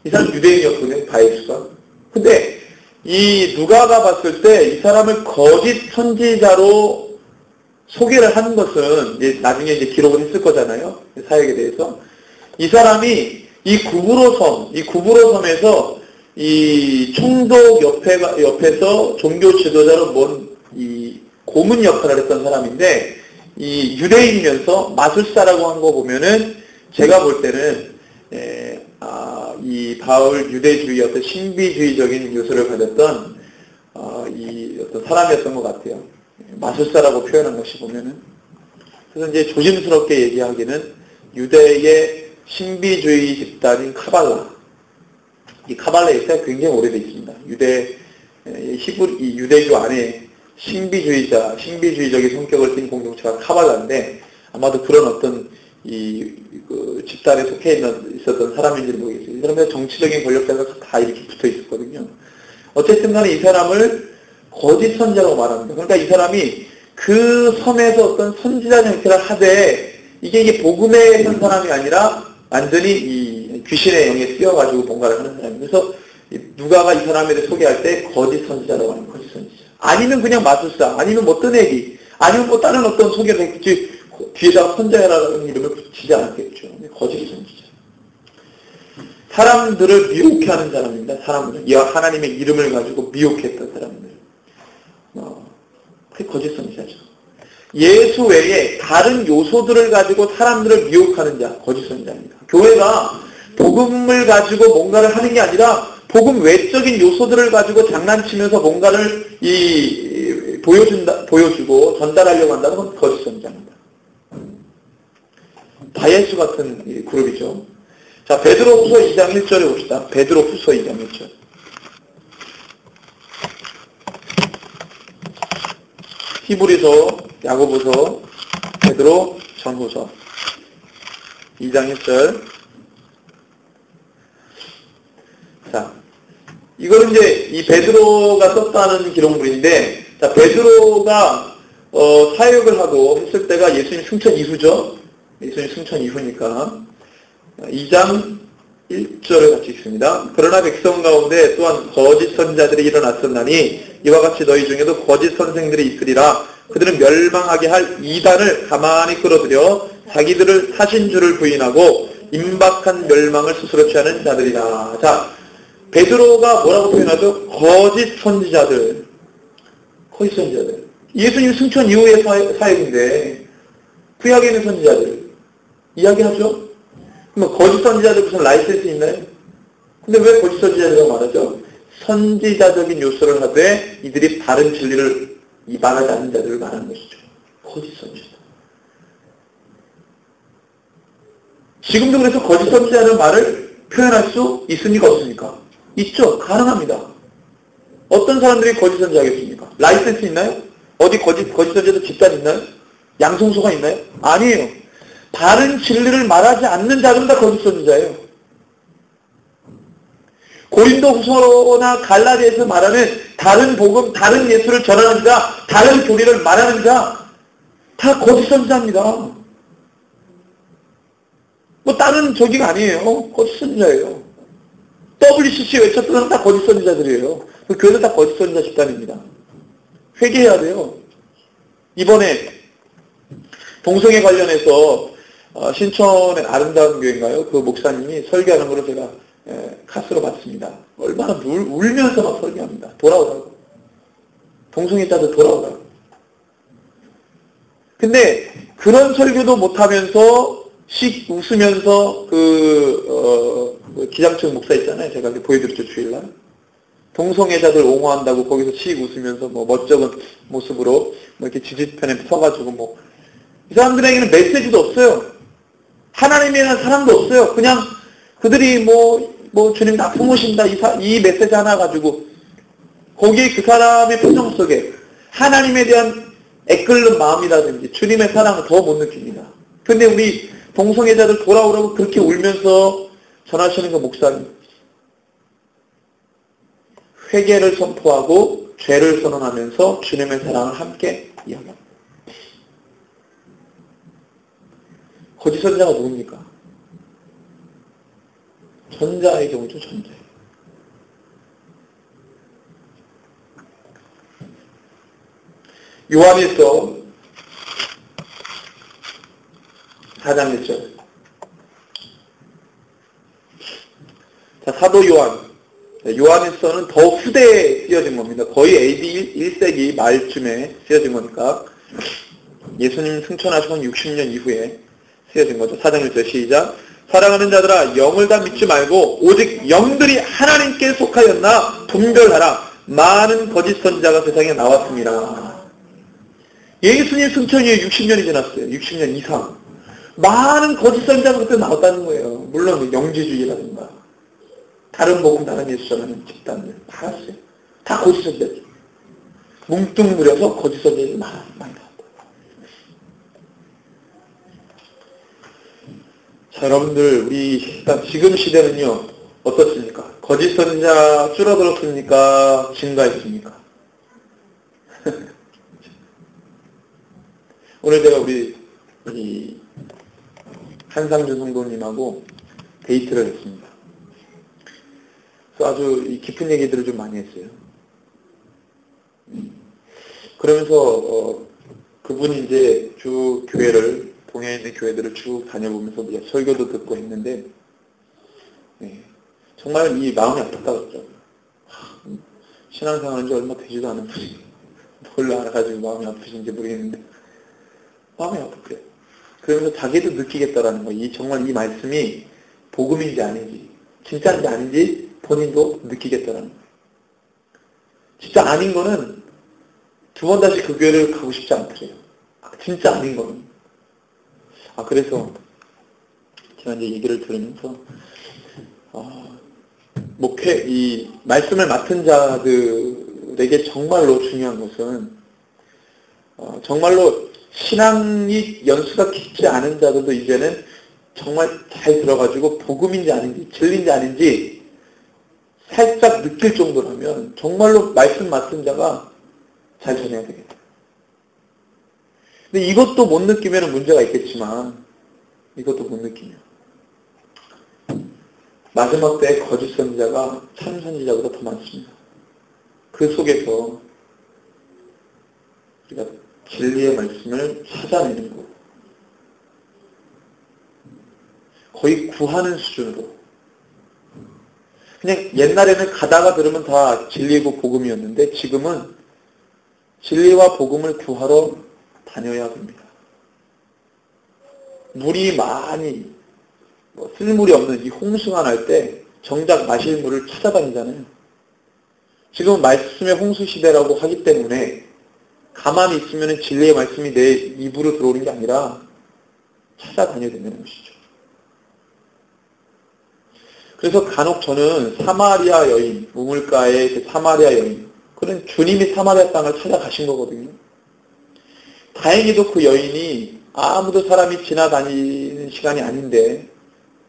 이 사람 유대인이었거든요, 바예수가. 근데 이 누가가 봤을 때 이 사람을 거짓 선지자로 소개를 한 것은 이제 나중에 이제 기록을 했을 거잖아요, 사역에 대해서. 이 사람이 이 구브로섬에서 이 총독 옆에서 종교 지도자로 이 고문 역할을 했던 사람인데, 이 유대인이면서 마술사라고 한 거 보면은 제가 볼 때는 이 바울 유대주의 어떤 신비주의적인 요소를 가졌던 이 어떤 사람이었던 것 같아요. 마술사라고 표현한 것이 보면은. 그래서 이제 조심스럽게 얘기하기는 유대의 신비주의 집단인 카발라. 이 카발라의 역사가 굉장히 오래되어 있습니다. 이 유대교 안에 신비주의적인 성격을 띤 공동체가 카발라인데, 아마도 그런 어떤 그 집단에 속해 있었던 사람인지는 모르겠어요. 이 사람의 정치적인 권력자가 다 이렇게 붙어 있었거든요. 어쨌든 간에 이 사람을 거짓 선지자라고 말합니다. 그러니까 이 사람이 그 섬에서 어떤 선지자 형태를 하되, 이게 복음에 선 사람이 아니라 완전히 이 귀신의 영에 쓰여가지고 뭔가를 하는 사람이에요. 그래서 누가가 이 사람에 대해 소개할 때 거짓 선지자라고 하는 거짓 선지자. 아니면 그냥 마술사, 아니면 뭐 뜨내기, 아니면 뭐 다른 어떤 소개를 했겠지, 뒤에다가 선자라는 이름을 붙이지 않았겠죠. 거짓 선지자. 사람들을 미혹해하는 사람입니다. 사람들. 하나님의 이름을 가지고 미혹했던 사람들. 그게 거짓 선지자죠. 예수 외에 다른 요소들을 가지고 사람들을 미혹하는 자, 거짓 선지자입니다. 교회가 복음을 가지고 뭔가를 하는 게 아니라 복음 외적인 요소들을 가지고 장난치면서 뭔가를 보여주고 전달하려고 한다는 건 거짓 선지자입니다. 바예수 같은 그룹이죠. 자, 베드로후서 2장 1절에 봅시다. 베드로후서 2장 1절. 히브리서, 야고보서, 베드로, 전후서 2장 1절. 자, 이거는 이제 이 베드로가 썼다는 기록물인데, 자, 베드로가 사역을 하고 했을 때가 예수님 승천 이후죠. 예수님 승천 이후니까 2장 1절을 같이 읽습니다. 그러나 백성 가운데 또한 거짓 선자들이 일어났었나니 이와 같이 너희 중에도 거짓 선생들이 있으리라. 그들은 멸망하게 할 이단을 가만히 끌어들여 자기들을 사신 줄을 부인하고 임박한 멸망을 스스로 취하는 자들이다. 자, 베드로가 뭐라고 표현하죠? 거짓 선지자들. 거짓 선지자들. 예수님 승천 이후의 사역인데 구약에 있는 선지자들 이야기하죠? 그럼 거짓 선지자들 무슨 라이센스 있나요? 근데 왜 거짓 선지자들이라고 말하죠? 선지자적인 요소를 하되 이들이 바른 진리를 말하지 않는 자들을 말하는 것이죠. 거짓 선지자. 지금도 그래서 거짓 선지자라는 말을 표현할 수 있습니까? 없습니까? 있죠. 가능합니다. 어떤 사람들이 거짓 선지하겠습니까? 라이센스 있나요? 어디 거짓 선지자도 집단 있나요? 양성소가 있나요? 아니에요. 바른 진리를 말하지 않는 자들은 다 거짓 선지자예요. 고린도 후서나 갈라디아에서 말하는 다른 복음, 다른 예수를 전하는 자, 다른 교리를 말하는 자, 다 거짓 선지자입니다. 뭐 다른 저기가 아니에요. 거짓 선지자예요. WCC 외쳤던 사람 다 거짓 선지자들이에요. 그 교회도 다 거짓 선지자 집단입니다. 회개해야 돼요. 이번에 동성애 관련해서 신촌의 아름다운 교회인가요? 그 목사님이 설교하는 거를 제가 카스로 봤습니다. 얼마나 울면서 막 설교합니다. 돌아오라고. 동성애자들 돌아오라고. 근데 그런 설교도 못하면서 웃으면서 기장청 목사 있잖아요. 제가 보여드렸죠, 주일날. 동성애자들 옹호한다고 거기서 웃으면서 멋쩍은 모습으로 이렇게 지지편에 서가지고 이 사람들에게는 메시지도 없어요. 하나님에 대한 사랑도 없어요. 그냥 그들이 주님 다 품으신다 이 메시지 하나 가지고 거기에 그 사람의 표정 속에 하나님에 대한 애끓는 마음이라든지 주님의 사랑을 더 못 느낍니다. 근데 우리 동성애자들 돌아오라고 그렇게 울면서 전하시는 그 목사님, 회개를 선포하고 죄를 선언하면서 주님의 사랑을 함께 이야기합니다. 거짓 선자가 누굽니까? 전자의 경우죠, 전자. 요한일서 4장 1절. 자, 사도 요한. 요한일서는 더 후대에 쓰여진 겁니다. 거의 AD 1세기 말쯤에 쓰여진 거니까 예수님 승천하시고 60년 이후에 쓰여진 거죠. 4장 1절 시작. 사랑하는 자들아, 영을 다 믿지 말고 오직 영들이 하나님께 속하였나 분별하라. 많은 거짓 선지자가 세상에 나왔습니다. 예수님 승천 이후에 60년이 지났어요. 60년 이상. 많은 거짓 선지자가 그때 나왔다는 거예요. 물론 영지주의라든가 다른 복음, 다른 예수 전하는 집단들 다 왔어요. 다 거짓 선지자죠. 뭉뚱그려서 거짓 선지자들이 많이 나왔다. 자, 여러분들, 일단 지금 시대는요, 어떻습니까? 거짓 선지자 줄어들었습니까? 증가했습니까? 오늘 제가 우리 한상준 성도님하고 데이트를 했습니다. 그래서 아주 깊은 얘기들을 좀 많이 했어요. 그러면서 그분이 이제 쭉 교회를, 동해에 있는 교회들을 쭉 다녀보면서 설교도 듣고 했는데, 정말 이 마음이 아팠다 그랬죠. 신앙생활한 지 얼마 되지도 않은 분이 뭘 알아가지고 마음이 아프신지 모르겠는데 마음이 아팠대요. 그러면서 자기도 느끼겠다라는 거예요. 정말 이 말씀이 복음인지 아닌지, 진짜인지 아닌지 본인도 느끼겠다라는 거예요. 진짜 아닌 거는 두 번 다시 그 교회를 가고 싶지 않대요. 진짜 아닌 거는. 그래서 제가 이제 얘기를 들으면서 이 말씀을 맡은 자들에게 정말로 중요한 것은 정말로 신앙이 연수가 깊지 않은 자들도 이제는 정말 잘 들어가지고 복음인지 아닌지 진리인지 아닌지 살짝 느낄 정도라면 정말로 말씀 맡은 자가 잘 전해야 되겠다. 근데 이것도 못 느끼면 문제가 있겠지만 이것도 못 느끼냐. 마지막 때에 거짓 선지자가 참 선지자보다 더 많습니다. 그 속에서 우리가 진리의 말씀을 찾아내는 것, 거의 구하는 수준으로. 그냥 옛날에는 가다가 들으면 다 진리고 복음이었는데 지금은 진리와 복음을 구하러 다녀야 합니다. 물이 많이 쓸물이 없는 이 홍수가 날 때 정작 마실 물을 찾아다니잖아요. 지금은 말씀의 홍수 시대라고 하기 때문에 가만히 있으면 진리의 말씀이 내 입으로 들어오는 게 아니라 찾아다녀야 된다는 것이죠. 그래서 간혹 저는 사마리아 여인, 우물가의 그 사마리아 여인, 그런 주님이 사마리아 땅을 찾아가신 거거든요. 다행히도 그 여인이 아무도 사람이 지나다니는 시간이 아닌데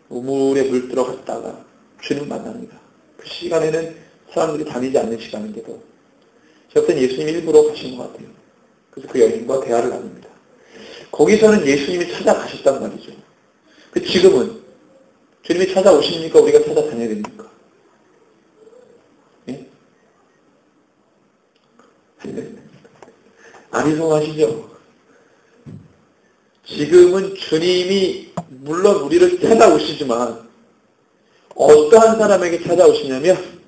우물에 물 들어갔다가 주님을 만납니다. 그 시간에는 사람들이 다니지 않는 시간인데도 제가 볼 땐 예수님이 일부러 가신 것 같아요. 그래서 그 여인과 대화를 나눕니다. 거기서는 예수님이 찾아가셨단 말이죠. 지금은 주님이 찾아오십니까? 우리가 찾아다녀야 됩니까? 예? 아니송하시죠? 지금은 주님이 물론 우리를 찾아오시지만 어떠한 사람에게 찾아오시냐면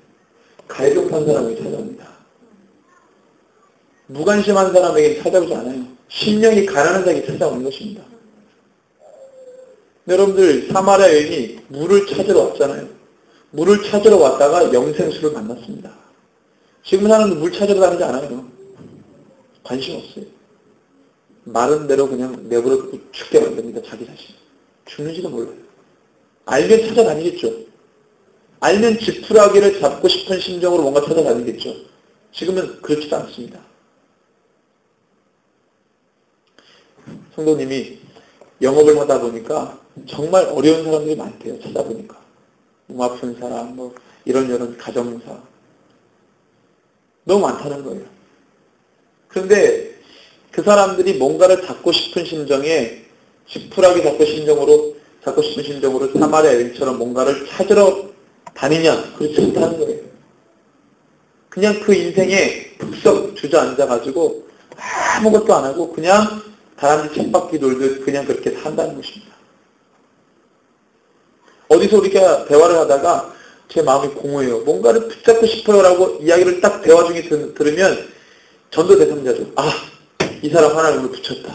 갈급한 사람에게 찾아옵니다. 무관심한 사람에게 찾아오지 않아요. 심령이 가난한 자에게 찾아오는 것입니다. 여러분들 사마리아 여인이 물을 찾으러 왔잖아요. 물을 찾으러 왔다가 영생수를 만났습니다. 지금 사람들 물 찾으러 다니지 않아요. 관심 없어요. 마른 대로 그냥 내버려 두고 죽게 만듭니다. 자기 자신. 죽는지도 몰라요. 알면 찾아다니겠죠. 알면 지푸라기를 잡고 싶은 심정으로 뭔가 찾아다니겠죠. 지금은 그렇지도 않습니다. 성도님이 영업을 하다 보니까 정말 어려운 사람들이 많대요. 찾아보니까. 몸 아픈 사람, 이런 가정사. 너무 많다는 거예요. 그런데 그 사람들이 뭔가를 잡고 싶은 심정에 지푸라기 잡고 싶은 심정으로 사마리아 여인처럼 뭔가를 찾으러 다니냐? 그렇지 않다는 거예요. 그냥 그 인생에 푹석 주저앉아가지고 아무것도 안 하고 그냥 다람쥐 쳇바퀴 돌듯 그냥 그렇게 산다는 것입니다. 어디서 우리가 대화를 하다가 제 마음이 공허해요. 뭔가를 붙잡고 싶어요라고 이야기를 딱 대화 중에 들으면 전도 대상자죠. 이 사람 하나님을 붙였다.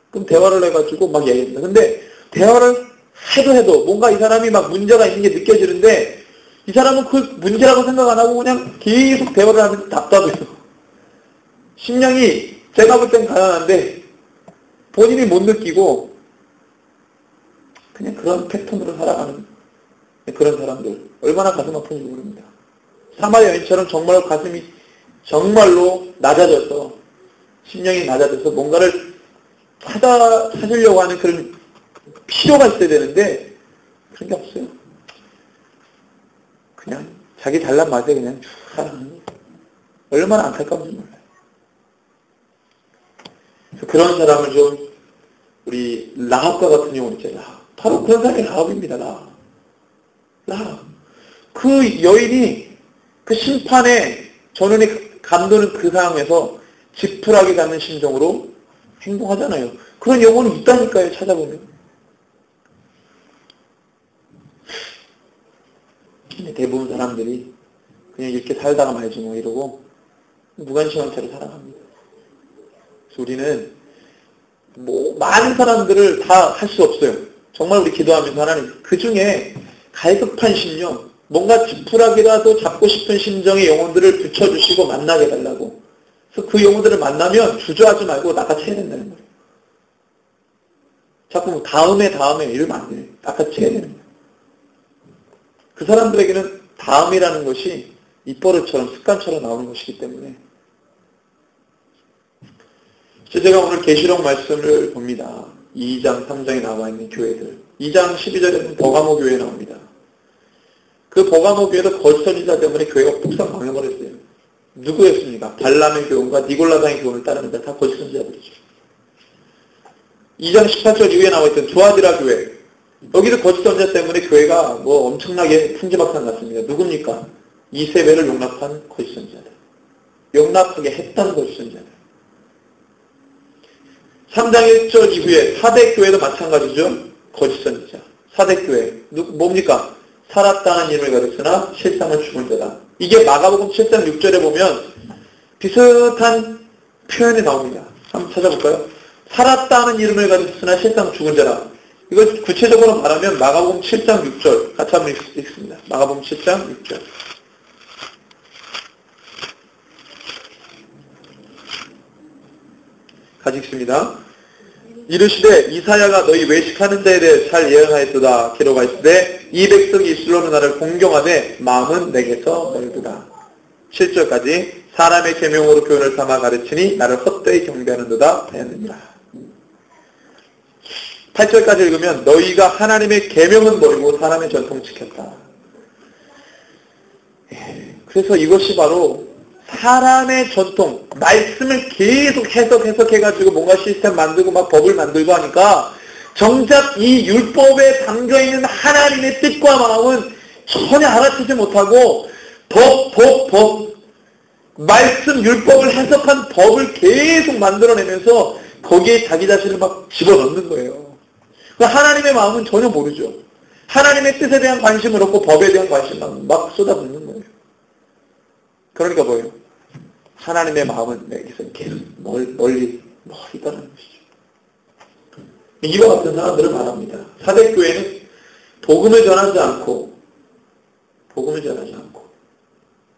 그럼 대화를 해가지고 막 얘기합니다. 근데 대화를 해도 뭔가 이 사람이 막 문제가 있는 게 느껴지는데 이 사람은 그 문제라고 생각 안 하고 그냥 계속 대화를 하면서 답답해요. 심령이 제가 볼 땐 가난한데 본인이 못 느끼고 그냥 그런 패턴으로 살아가는 그런 사람들 얼마나 가슴 아픈지 모릅니다. 사마리아 여인처럼 정말 가슴이 정말로 낮아져서 심령이 낮아져서 뭔가를 찾으려고 하는 그런 필요가 있어야 되는데 그런 게 없어요. 그냥 자기 잘난 맛에 그냥 쭉 살아가는 거예요. 얼마나 안타까운지 몰라요. 그런 사람을 좀 우리 라합과 같은 경우 있죠. 바로 그런 사람이 라합입니다. 라합. 그 여인이 그 심판에 전원이 감도는 그 상황에서 지푸라기 잡는 심정으로 행동하잖아요. 그런 영혼이 있다니까요. 찾아보면. 근데 대부분 사람들이 그냥 이렇게 살다가 말지 뭐 이러고 무관심한 채로 살아갑니다. 그래서 우리는 많은 사람들을 다 할 수 없어요. 정말 우리 기도하면서 하나님 그 중에 갈급한 심령, 뭔가 지푸라기라도 잡고 싶은 심정의 영혼들을 붙여주시고 만나게 해달라고. 그래서 그 영혼들을 만나면 주저하지 말고 낚아채야 된다는 거예요. 자꾸 다음에 이러면 안 돼요. 낚아채야 되는 거예요. 그 사람들에게는 다음이라는 것이 입버릇처럼 습관처럼 나오는 것이기 때문에. 제가 오늘 계시록 말씀을 봅니다. 2장, 3장에 나와 있는 교회들. 2장 12절에는 버가모 교회에 나옵니다. 그 버가모 교회도 거짓 선지자 때문에 교회가 폭삭 망해버렸어요. 누구였습니까? 발람의 교훈과 니골라당의 교훈을 따르는 자 다 거짓 선지자들이죠. 2장 18절 이후에 나와 있던 두아디라 교회. 여기도 거짓 선지자 때문에 교회가 뭐 엄청나게 풍지박산 났습니다. 누굽니까? 이세벨을 용납한 거짓 선지자들. 용납하게 했던 거짓 선지자들. 3장 1절 이후에 사대교회도 마찬가지죠. 거짓 선지자. 사대교회. 뭡니까? 살았다는 이름을 가졌으나 실상은 죽은 자다. 이게 마가복음 7장 6절에 보면 비슷한 표현이 나옵니다. 한번 찾아볼까요? 살았다는 이름을 가졌으나 실상 죽은 자라. 이거 구체적으로 말하면 마가복음 7장 6절 같이 한번 읽습니다. 마가복음 7장 6절. 같이 읽습니다. 이르시되 이사야가 너희 외식하는 자에 대해 잘 예언하였도다. 기록하였으되 이 백성이 입술로는 나를 공경하되 마음은 내게서 멀도다. 7절까지 사람의 계명으로 교훈을 삼아 가르치니 나를 헛되이 경배하는도다 하였느니라. 8절까지 읽으면 너희가 하나님의 계명은 버리고 사람의 전통 지켰다. 그래서 이것이 바로 사람의 전통, 말씀을 계속 해석해가지고 뭔가 시스템 만들고 막 법을 만들고 하니까 정작 이 율법에 담겨있는 하나님의 뜻과 마음은 전혀 알아채지 못하고 법, 말씀 율법을 해석한 법을 계속 만들어내면서 거기에 자기 자신을 막 집어넣는 거예요. 하나님의 마음은 전혀 모르죠. 하나님의 뜻에 대한 관심을 없고 법에 대한 관심만 막 쏟아붓는 거예요. 그러니까 뭐예요? 하나님의 마음은 내게서 계속 멀리 떠나는 것이죠. 이와 같은 사람들을 말합니다. 사대교회는 복음을 전하지 않고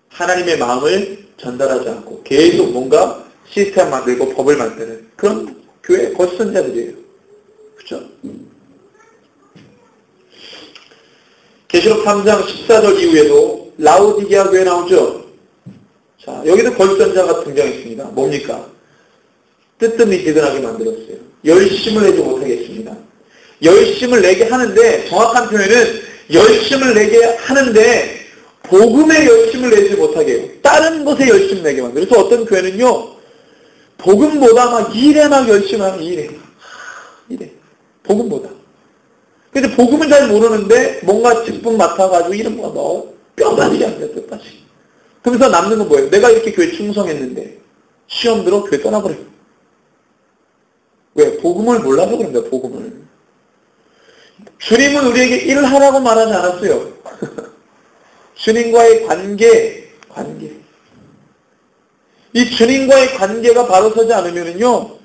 하나님의 마음을 전달하지 않고 계속 뭔가 시스템 만들고 법을 만드는 그런 교회 거짓 선지자들이에요. 그렇죠? 계시록 3장 14절 이후에도 라오디게아 교회 나오죠. 자, 여기도 거짓 선지자가 등장했습니다. 뭡니까? 뜨뜻미지근하게 만들었어요. 열심을 내지 못하겠습니다. 열심을 내게 하는데, 정확한 표현은 열심을 내게 하는데 복음에 열심을 내지 못하게 해요. 다른 것에 열심을 내게 만들어요. 그래서 어떤 교회는요, 복음보다 막 일에 막 열심히 하면 일에. 복음보다. 근데 복음은 잘 모르는데 뭔가 직분 맡아가지고 이런 거가 너 뼈다귀지 않냐, 뼈다귀. 그러면서 남는 건 뭐예요? 내가 이렇게 교회 충성했는데 시험 들어 교회 떠나버려. 왜? 복음을 몰라서 그런다, 복음을. 주님은 우리에게 일을 하라고 말하지 않았어요. 주님과의 관계. 이 주님과의 관계가 바로 서지 않으면요,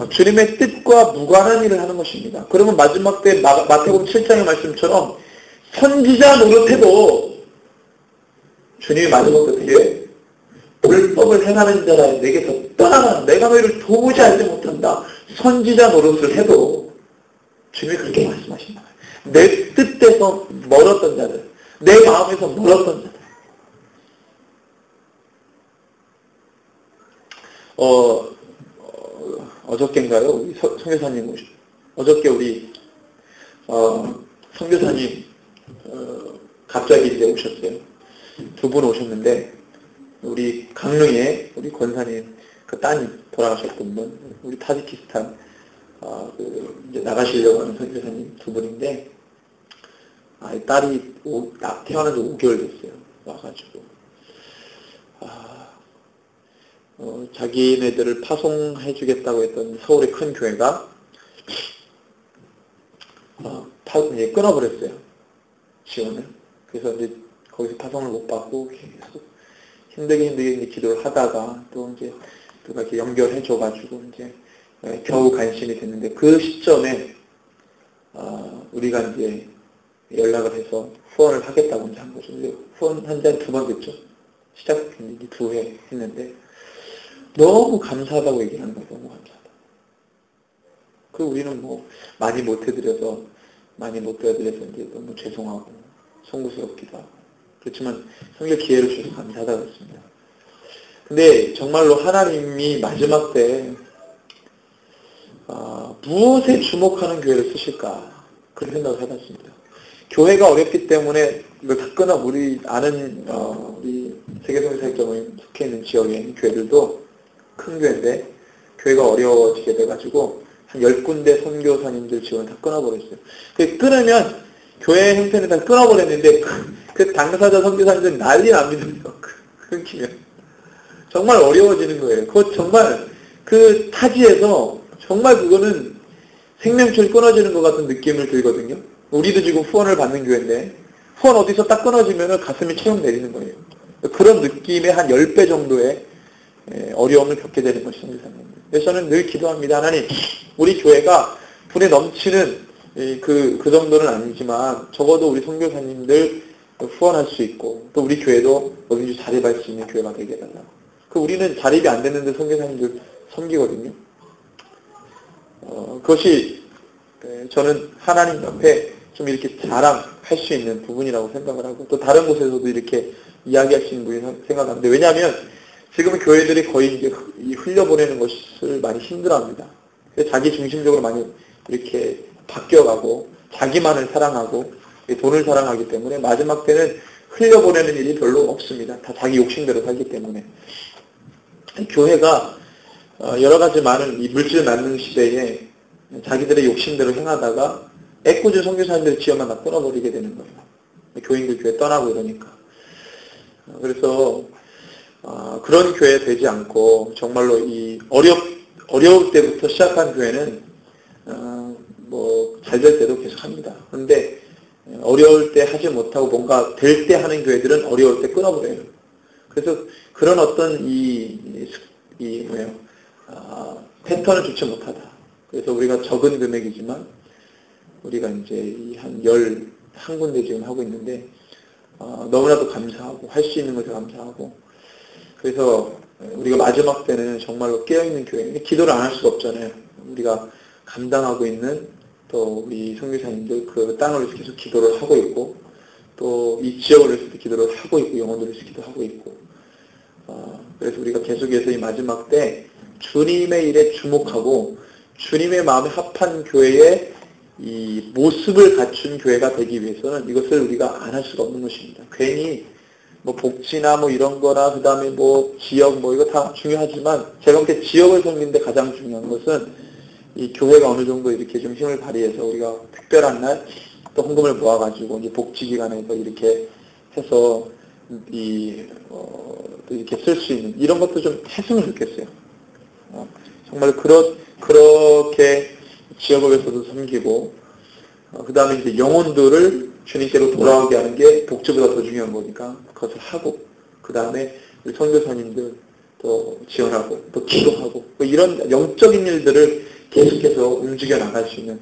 주님의 뜻과 무관한 일을 하는 것입니다. 그러면 마지막 때 마태복음 7장의 말씀처럼 선지자 노릇해도 주님이 마지막 때에 율법을 행하는 자라 내게서 떠나라. 내가 너희를 도무지 알지 못한다. 선지자 노릇을 해도 주님이 그렇게 말씀하신다. 내 뜻에서 멀었던 자들, 내 마음에서 멀었던 자들. 어저께인가요? 우리 선교사님 어저께 우리 선교사님 갑자기 이제 오셨어요. 두 분 오셨는데 우리 강릉에 우리 권사님 그 따님 돌아가셨던 분, 우리 타지키스탄 이제 나가시려고 하는 선교사님 두 분인데, 딸이 태어난 지 5개월 됐어요. 와가지고 자기네들을 파송해주겠다고 했던 서울의 큰 교회가 이제 끊어버렸어요. 지원을. 그래서 이제 거기서 파송을 못 받고 계속 힘들게 이제 기도를 하다가 또 이제 누가 이렇게 연결해줘가지고 이제 겨우 간신히 됐는데, 그 시점에 우리가 이제 연락을 해서 후원을 하겠다고 이제 한 거죠. 후원한 지 한 2번 됐죠. 시작했는데 2회 했는데 너무 감사하다고 얘기하는 거예요. 너무 감사하다. 그 우리는 뭐 많이 못 해드려서 이제 너무 죄송하고 송구스럽기도 하고 그렇지만 성경 기회를 주셔서 감사하다고 했습니다. 근데 정말로 하나님이 마지막 때 무엇에 주목하는 교회를 쓰실까 그런 생각을 해봤습니다. 교회가 어렵기 때문에 이걸 다 끊어. 우리 아는 우리 세계성교사협정에 속해 있는 지역에 있는 교회들도 큰 교회인데 교회가 어려워지게 돼가지고 한 10군데 선교사님들 지원 다 끊어버렸어요. 끊으면 교회 형태는 다 끊어버렸는데 그 당사자 선교사님들 난리 납니다. 끊기면. 정말 어려워지는 거예요. 그거 정말 그 타지에서 정말 그거는 생명줄이 끊어지는 것 같은 느낌을 들거든요. 우리도 지금 후원을 받는 교회인데 후원 어디서 딱 끊어지면 가슴이 처럼 내리는 거예요. 그런 느낌의 한 10배 정도의 어려움을 겪게 되는 것이 선교사님. 그래서 저는 늘 기도합니다. 하나님, 우리 교회가 불에 넘치는 그 정도는 아니지만 적어도 우리 선교사님들 후원할 수 있고 또 우리 교회도 어딘지 자립할 수 있는 교회가 되게 해달라고. 우리는 자립이 안 됐는데 선교사님들 섬기거든요. 그것이 저는 하나님 앞에 좀 이렇게 자랑할 수 있는 부분이라고 생각을 하고 또 다른 곳에서도 이렇게 이야기할 수 있는 부분이 생각하는데 왜냐하면 지금은 교회들이 거의 이제 흘려보내는 것을 많이 힘들어합니다. 자기 중심적으로 많이 이렇게 바뀌어가고 자기만을 사랑하고 돈을 사랑하기 때문에 마지막 때는 흘려보내는 일이 별로 없습니다. 다 자기 욕심대로 살기 때문에. 교회가 여러 가지 많은 이 물질을 낳는 시대에 자기들의 욕심대로 행하다가 애꿎은 선교사님들의 지원만 다 끊어버리게 되는 거예요. 교인들 교회 떠나고 이러니까. 그래서 그런 교회 되지 않고 정말로 이 어려울 때부터 시작한 교회는 뭐 잘 될 때도 계속 합니다. 그런데 어려울 때 하지 못하고 뭔가 될 때 하는 교회들은 어려울 때 끊어버려요. 그래서 그런 어떤 패턴을 좋지 못하다. 그래서 우리가 적은 금액이지만 우리가 이제 한 11군데 지금 하고 있는데 너무나도 감사하고 할 수 있는 것에 감사하고 그래서 우리가 마지막 때는 정말로 깨어있는 교회 기도를 안 할 수가 없잖아요. 우리가 감당하고 있는 또 우리 선교사님들 그 땅을 위해서 계속 기도를 하고 있고 또 이 지역을 위해서도 기도를 하고 있고 영혼들을 위해서 기도하고 있고 그래서 우리가 계속해서 이 마지막 때 주님의 일에 주목하고 주님의 마음에 합한 교회의 이 모습을 갖춘 교회가 되기 위해서는 이것을 우리가 안 할 수가 없는 것입니다. 괜히 뭐 복지나 뭐 이런 거나 그 다음에 뭐 지역 뭐 이거 다 중요하지만 제가 볼 때 지역을 섬기는데 가장 중요한 것은 이 교회가 어느 정도 이렇게 좀 힘을 발휘해서 우리가 특별한 날 또 헌금을 모아가지고 이제 복지기관에서 이렇게 해서 또 이렇게 쓸 수 있는 이런 것도 좀 했으면 좋겠어요. 정말 그렇게 지역을 위해서도 섬기고 그 다음에 이제 영혼들을 주님께로 돌아오게 하는 게 복지보다 더 중요한 거니까 그것을 하고 그 다음에 우리 선교사님들 또 지원하고 또 기도하고 뭐 이런 영적인 일들을 계속해서 움직여 나갈 수 있는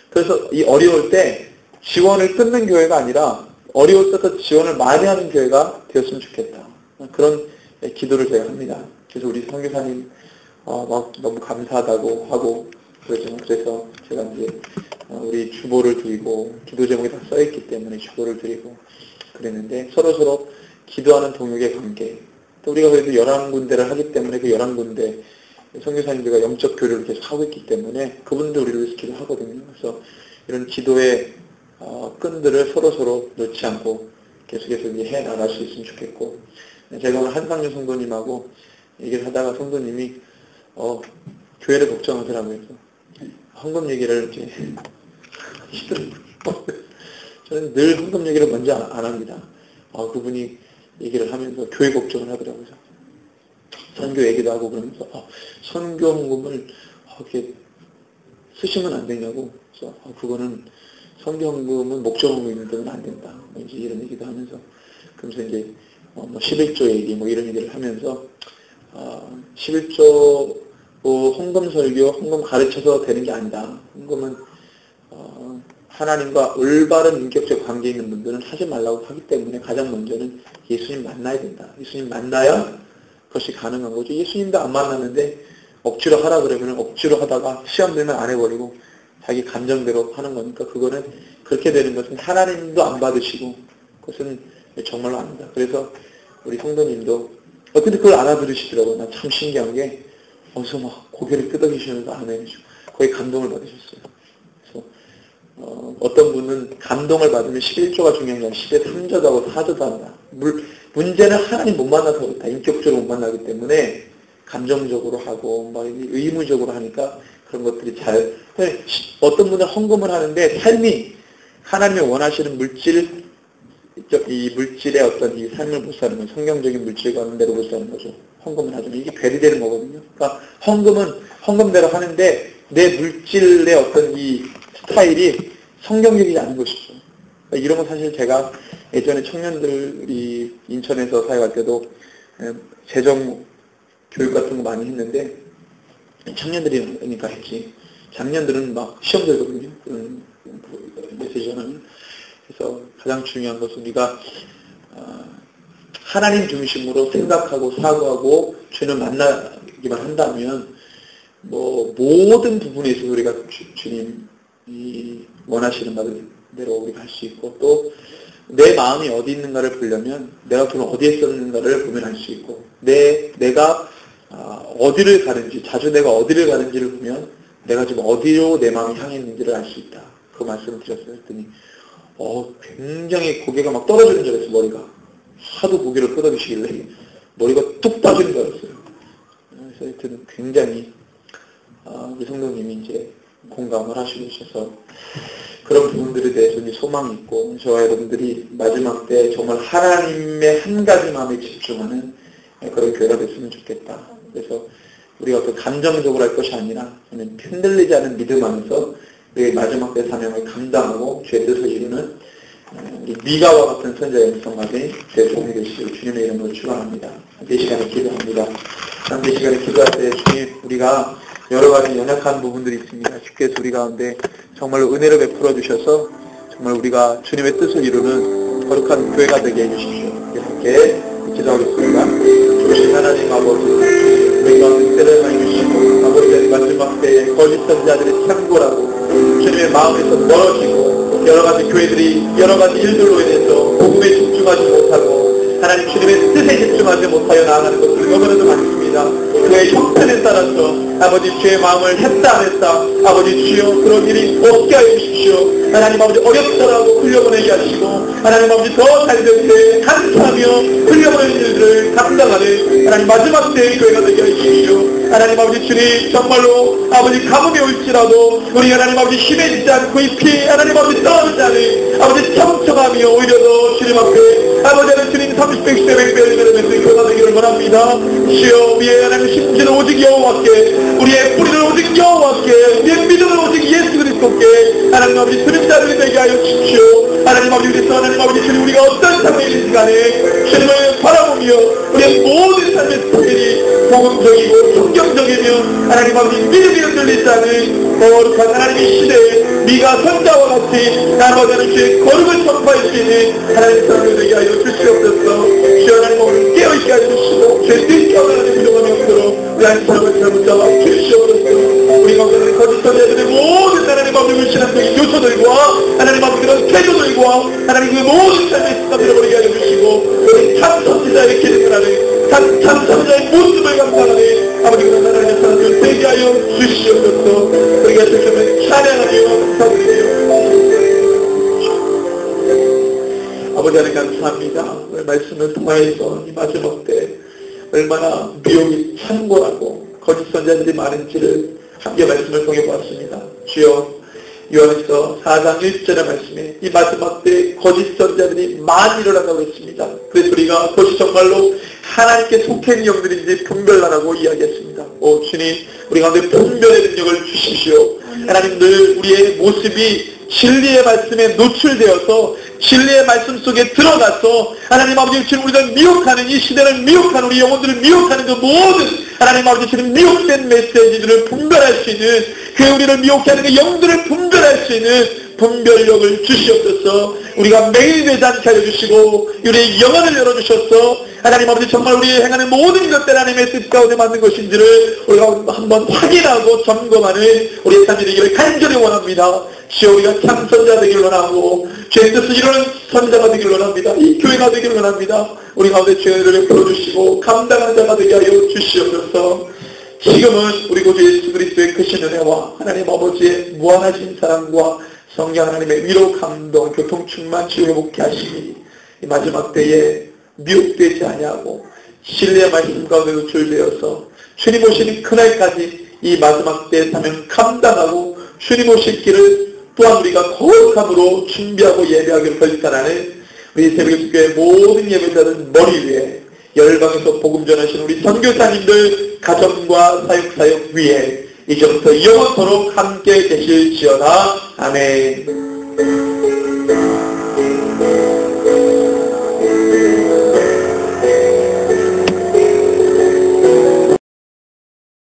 그래서 이 어려울 때 지원을 끊는 교회가 아니라 어려울 때도 지원을 많이 하는 교회가 되었으면 좋겠다. 그런 기도를 제가 합니다. 그래서 우리 선교사님 막 너무 감사하다고 하고 그러죠. 그래서 제가 이제 우리 주보를 드리고 기도 제목이 다 써있기 때문에 주보를 드리고 그랬는데 서로서로 기도하는 동역의 관계 또 우리가 그래도 11군데를 하기 때문에 그 11군데 선교사님들과 영적 교류를 계속 하고 있기 때문에 그분들 우리를 위해서 기도하거든요. 그래서 이런 기도의 끈들을 서로서로 놓지 않고 계속해서 이제 해 나갈 수 있으면 좋겠고 제가 오늘 한상윤 성도님하고 얘기를 하다가 성도님이 교회를 걱정하더라고요. 해서 헌금 얘기를 이렇게 하시더라고요. 저는 늘 헌금 얘기를 먼저 안 합니다. 그분이 얘기를 하면서 교회 걱정을 하더라고요. 선교 얘기도 하고 그러면서 선교 헌금을 이렇게 쓰시면 안 되냐고. 그래서 그거는 선교 헌금은 목적 헌금이 되면 안 된다. 이제 이런 얘기도 하면서 그러면서 이제 11조 얘기 뭐 이런 얘기를 하면서 11조 헌금 설교, 헌금 가르쳐서 되는 게 아니다. 헌금은 하나님과 올바른 인격적 관계 있는 분들은 하지 말라고 하기 때문에 가장 먼저는 예수님 만나야 된다. 예수님 만나야 그것이 가능한 거죠. 예수님도 안 만났는데 억지로 하라 그러면 억지로 하다가 시험 들면 안 해버리고 자기 감정대로 하는 거니까 그거는 그렇게 되는 것은 하나님도 안 받으시고 그것은 정말로 아니다. 그래서 우리 성도님도 근데 그걸 알아들으시더라고요. 나 참 신기한 게 어디서 막 고개를 끄덕이시면서 아멘해주고 거의 감동을 받으셨어요. 그래서 어떤 분은 감동을 받으면 11조가 중요한 게 아니라 10의 3조도 하고 4조도 한다. 문제는 하나님 못 만나서 그렇다. 인격적으로 못 만나기 때문에 감정적으로 하고 막 의무적으로 하니까 그런 것들이 어떤 분은 헌금을 하는데 삶이 하나님이 원하시는 이 물질의 어떤 이 삶을 못 사는 거죠. 성경적인 물질과 하는 대로 못 사는 거죠. 헌금을 하지만 이게 벨이 되는 거거든요. 그러니까 헌금은 헌금대로 하는데 내 물질의 어떤 이 스타일이 성경적이지 않은 것이죠. 그러니까 이런 건 사실 제가 예전에 청년들이 인천에서 사역할 때도 재정 교육 같은 거 많이 했는데 청년들이니까 했지. 장년들은 막 시험 들거든요. 그런 메시지 하나는. 그래서 가장 중요한 것은 우리가 하나님 중심으로 생각하고 사고하고 주님을 만나기만 한다면 모든 부분에 있어서 우리가 주님이 원하시는 대로 우리가 할 수 있고 또 내 마음이 어디 있는가를 보려면 내가 돈을 어디에 썼는가를 보면 알 수 있고 내가 어디를 가는지 자주 내가 어디를 가는지를 보면 내가 지금 어디로 내 마음이 향해 있는지를 알 수 있다. 그 말씀을 드렸어요. 했더니 굉장히 고개가 막 떨어지는 줄 알았어요. 머리가 하도 고개를 끄덕이시길래 머리가 뚝 빠지는 줄 알았어요. 그래서 하여튼 굉장히 우리 성도님이 이제 공감을 하시고 있어서 그런 부분들에 대해서 소망이 있고 저와 여러분들이 마지막 때 정말 하나님의 한 가지 마음에 집중하는 그런 교회가 됐으면 좋겠다. 그래서 우리가 어떤 감정적으로 할 것이 아니라 흔들리지 않은 믿음 안에서 우리의 마지막 때 사명을 감당하고 죄 뜻을 이루는 우리 미가와 같은 선자의 음성만에 제 도움이 되시고 주님의 이름으로 축원합니다. 이 시간에 기도합니다. 이 시간에 기도할 때 주님 우리가 여러 가지 연약한 부분들이 있습니다. 주께서 우리 가운데 정말로 은혜를 베풀어 주셔서 정말 우리가 주님의 뜻을 이루는 거룩한 교회가 되게 해주십시오. 함께 기도하겠습니다. 주신 하나님 아버지 우리가 은혜를 많이 주시고 아버지 마지막 때에 거짓 선지자들의 창고라고 주님의 마음에서 멀어지고 여러 가지 교회들이 여러 가지 일들로 인해서 복음에 집중하지 못하고 하나님 주님의 뜻에 집중하지 못하여 나아가는 것을 너무나도 많습니다. 그의 형편에 따라서 아버지 주의 마음을 했다 안 했다 아버지 주여 그런 일이 없게 하여 주십시오. 하나님 아버지 어렵더라도 흘려보내게 하시고 하나님 아버지 더 잘 될 때 감사하며 흘려보내는 일들을 감당하는 하나님 마지막 때의 교회가 되게 하십시오. 하나님 아버지 주님 정말로 아버지 가뭄이 올지라도 우리 하나님 아버지 힘해지지 않고 잎이 하나님 아버지 떨어지지 않은 아버지 청청하며 오히려 더 주님 앞에 아버지 하나님 주님 30, 100, 100배 교회가 되기를 원합니다. 주여 우리의 하나님 심지는 오직 여호와께 우리의 뿌리는 오직 여호와께 우리의 믿음은 오직 예수 그리스도께 하나님 아버지 드림자들이 되게 하여 주십시오. 하나님 아버지 그래서 하나님 아버지 주님 우리가 어떤 상황이든 간에 주님을 바라보며 우리의 모든 삶의 스타일이 복음적이고 성경적이며 하나님 아버지 믿음이 흔들리지 않은 거룩한 하나님의 시대에 미가 선자와 같이 나아가는 주의 거룩을 선포할 수 있는 하나님의 사람을 되게 하여 주시옵소서. 주여 하나님 오늘 깨어있게 하여 주시고 죄를 깨어나는 부족함이 없도록 우리 한 사람을 잘못 잡아 주시옵소서. 우리 가운데 거짓 선자들의 모든 하나님 아버지 신앙적인 요소들과 하나님 아버지 그런 태도들과 하나님 그 모든 삶의 습관들을 버리게 하여 주시고 우리 참 선지자의 기능을 하는 참 선지자의 모습을 감당하는 아버지 그런 하나님의 사람을 되게 하여 주시옵소서. 우리가 주시면 찬양하며 감사드리며 아버지 하나님 감사합니다. 오늘 말씀을 통하여서 이 마지막 때 얼마나 미혹이 창고라고 거짓 선자들이 많은지를 함께 말씀을 통해 보았습니다. 주여 요한에서 4장 1절의 말씀에 이 마지막 때 거짓 선자들이 많이 일어난다고 했습니다. 그래서 우리가 그것이 정말로 하나님께 속해 있는 영들인지 분별하라고 이야기했습니다. 오 주님 우리 가운데 분별의 능력을 주십시오. 하나님 늘 우리의 모습이 진리의 말씀에 노출되어서 진리의 말씀 속에 들어가서 하나님 아버지 주님 우리를 미혹하는 이 시대를 미혹하는 우리 영혼들을 미혹하는 그 모든 하나님 아버지 주님 미혹된 메시지들을 분별할 수 있는 그 우리를 미혹해 하는 그 영들을 분별할 수 있는 분별력을 주시옵소서. 우리가 매일 되지 않게 하여 주시고 우리의 영혼을 열어주셔서 하나님 아버지 정말 우리 행하는 모든 것들 하나님의 뜻 가운데 맞는 것인지를 우리가 한번 확인하고 점검하는 우리의 삶이 되기를 간절히 원합니다. 주여 우리가 참 선자 되기를 원하고 죄의 뜻을 이루는 선자가 되기를 원합니다. 이 교회가 되기를 원합니다. 우리 가운데 죄를 풀어주시고 감당하는 자가 되게 하여 주시옵소서. 지금은 우리 구주 예수 그리스도의 크신 은혜와 하나님 아버지의 무한하신 사랑과 성령 하나님의 위로 감동 교통 충만 치유 회복케 하시니 이 마지막 때에 미혹되지 아니하고 신뢰의 말씀 가운데 노출되어서 주님 오시는 그날까지 이 마지막 때의 사명 감당하고 주님 오실 길을 또한 우리가 거룩함으로 준비하고 예배하기를 결단하는 우리 새벽교회 모든 예배자들 머리 위에 열방에서 복음 전하시는 우리 선교사님들 가정과 사역 위에 이제부터 영원토록 함께 계실지어다. 아멘.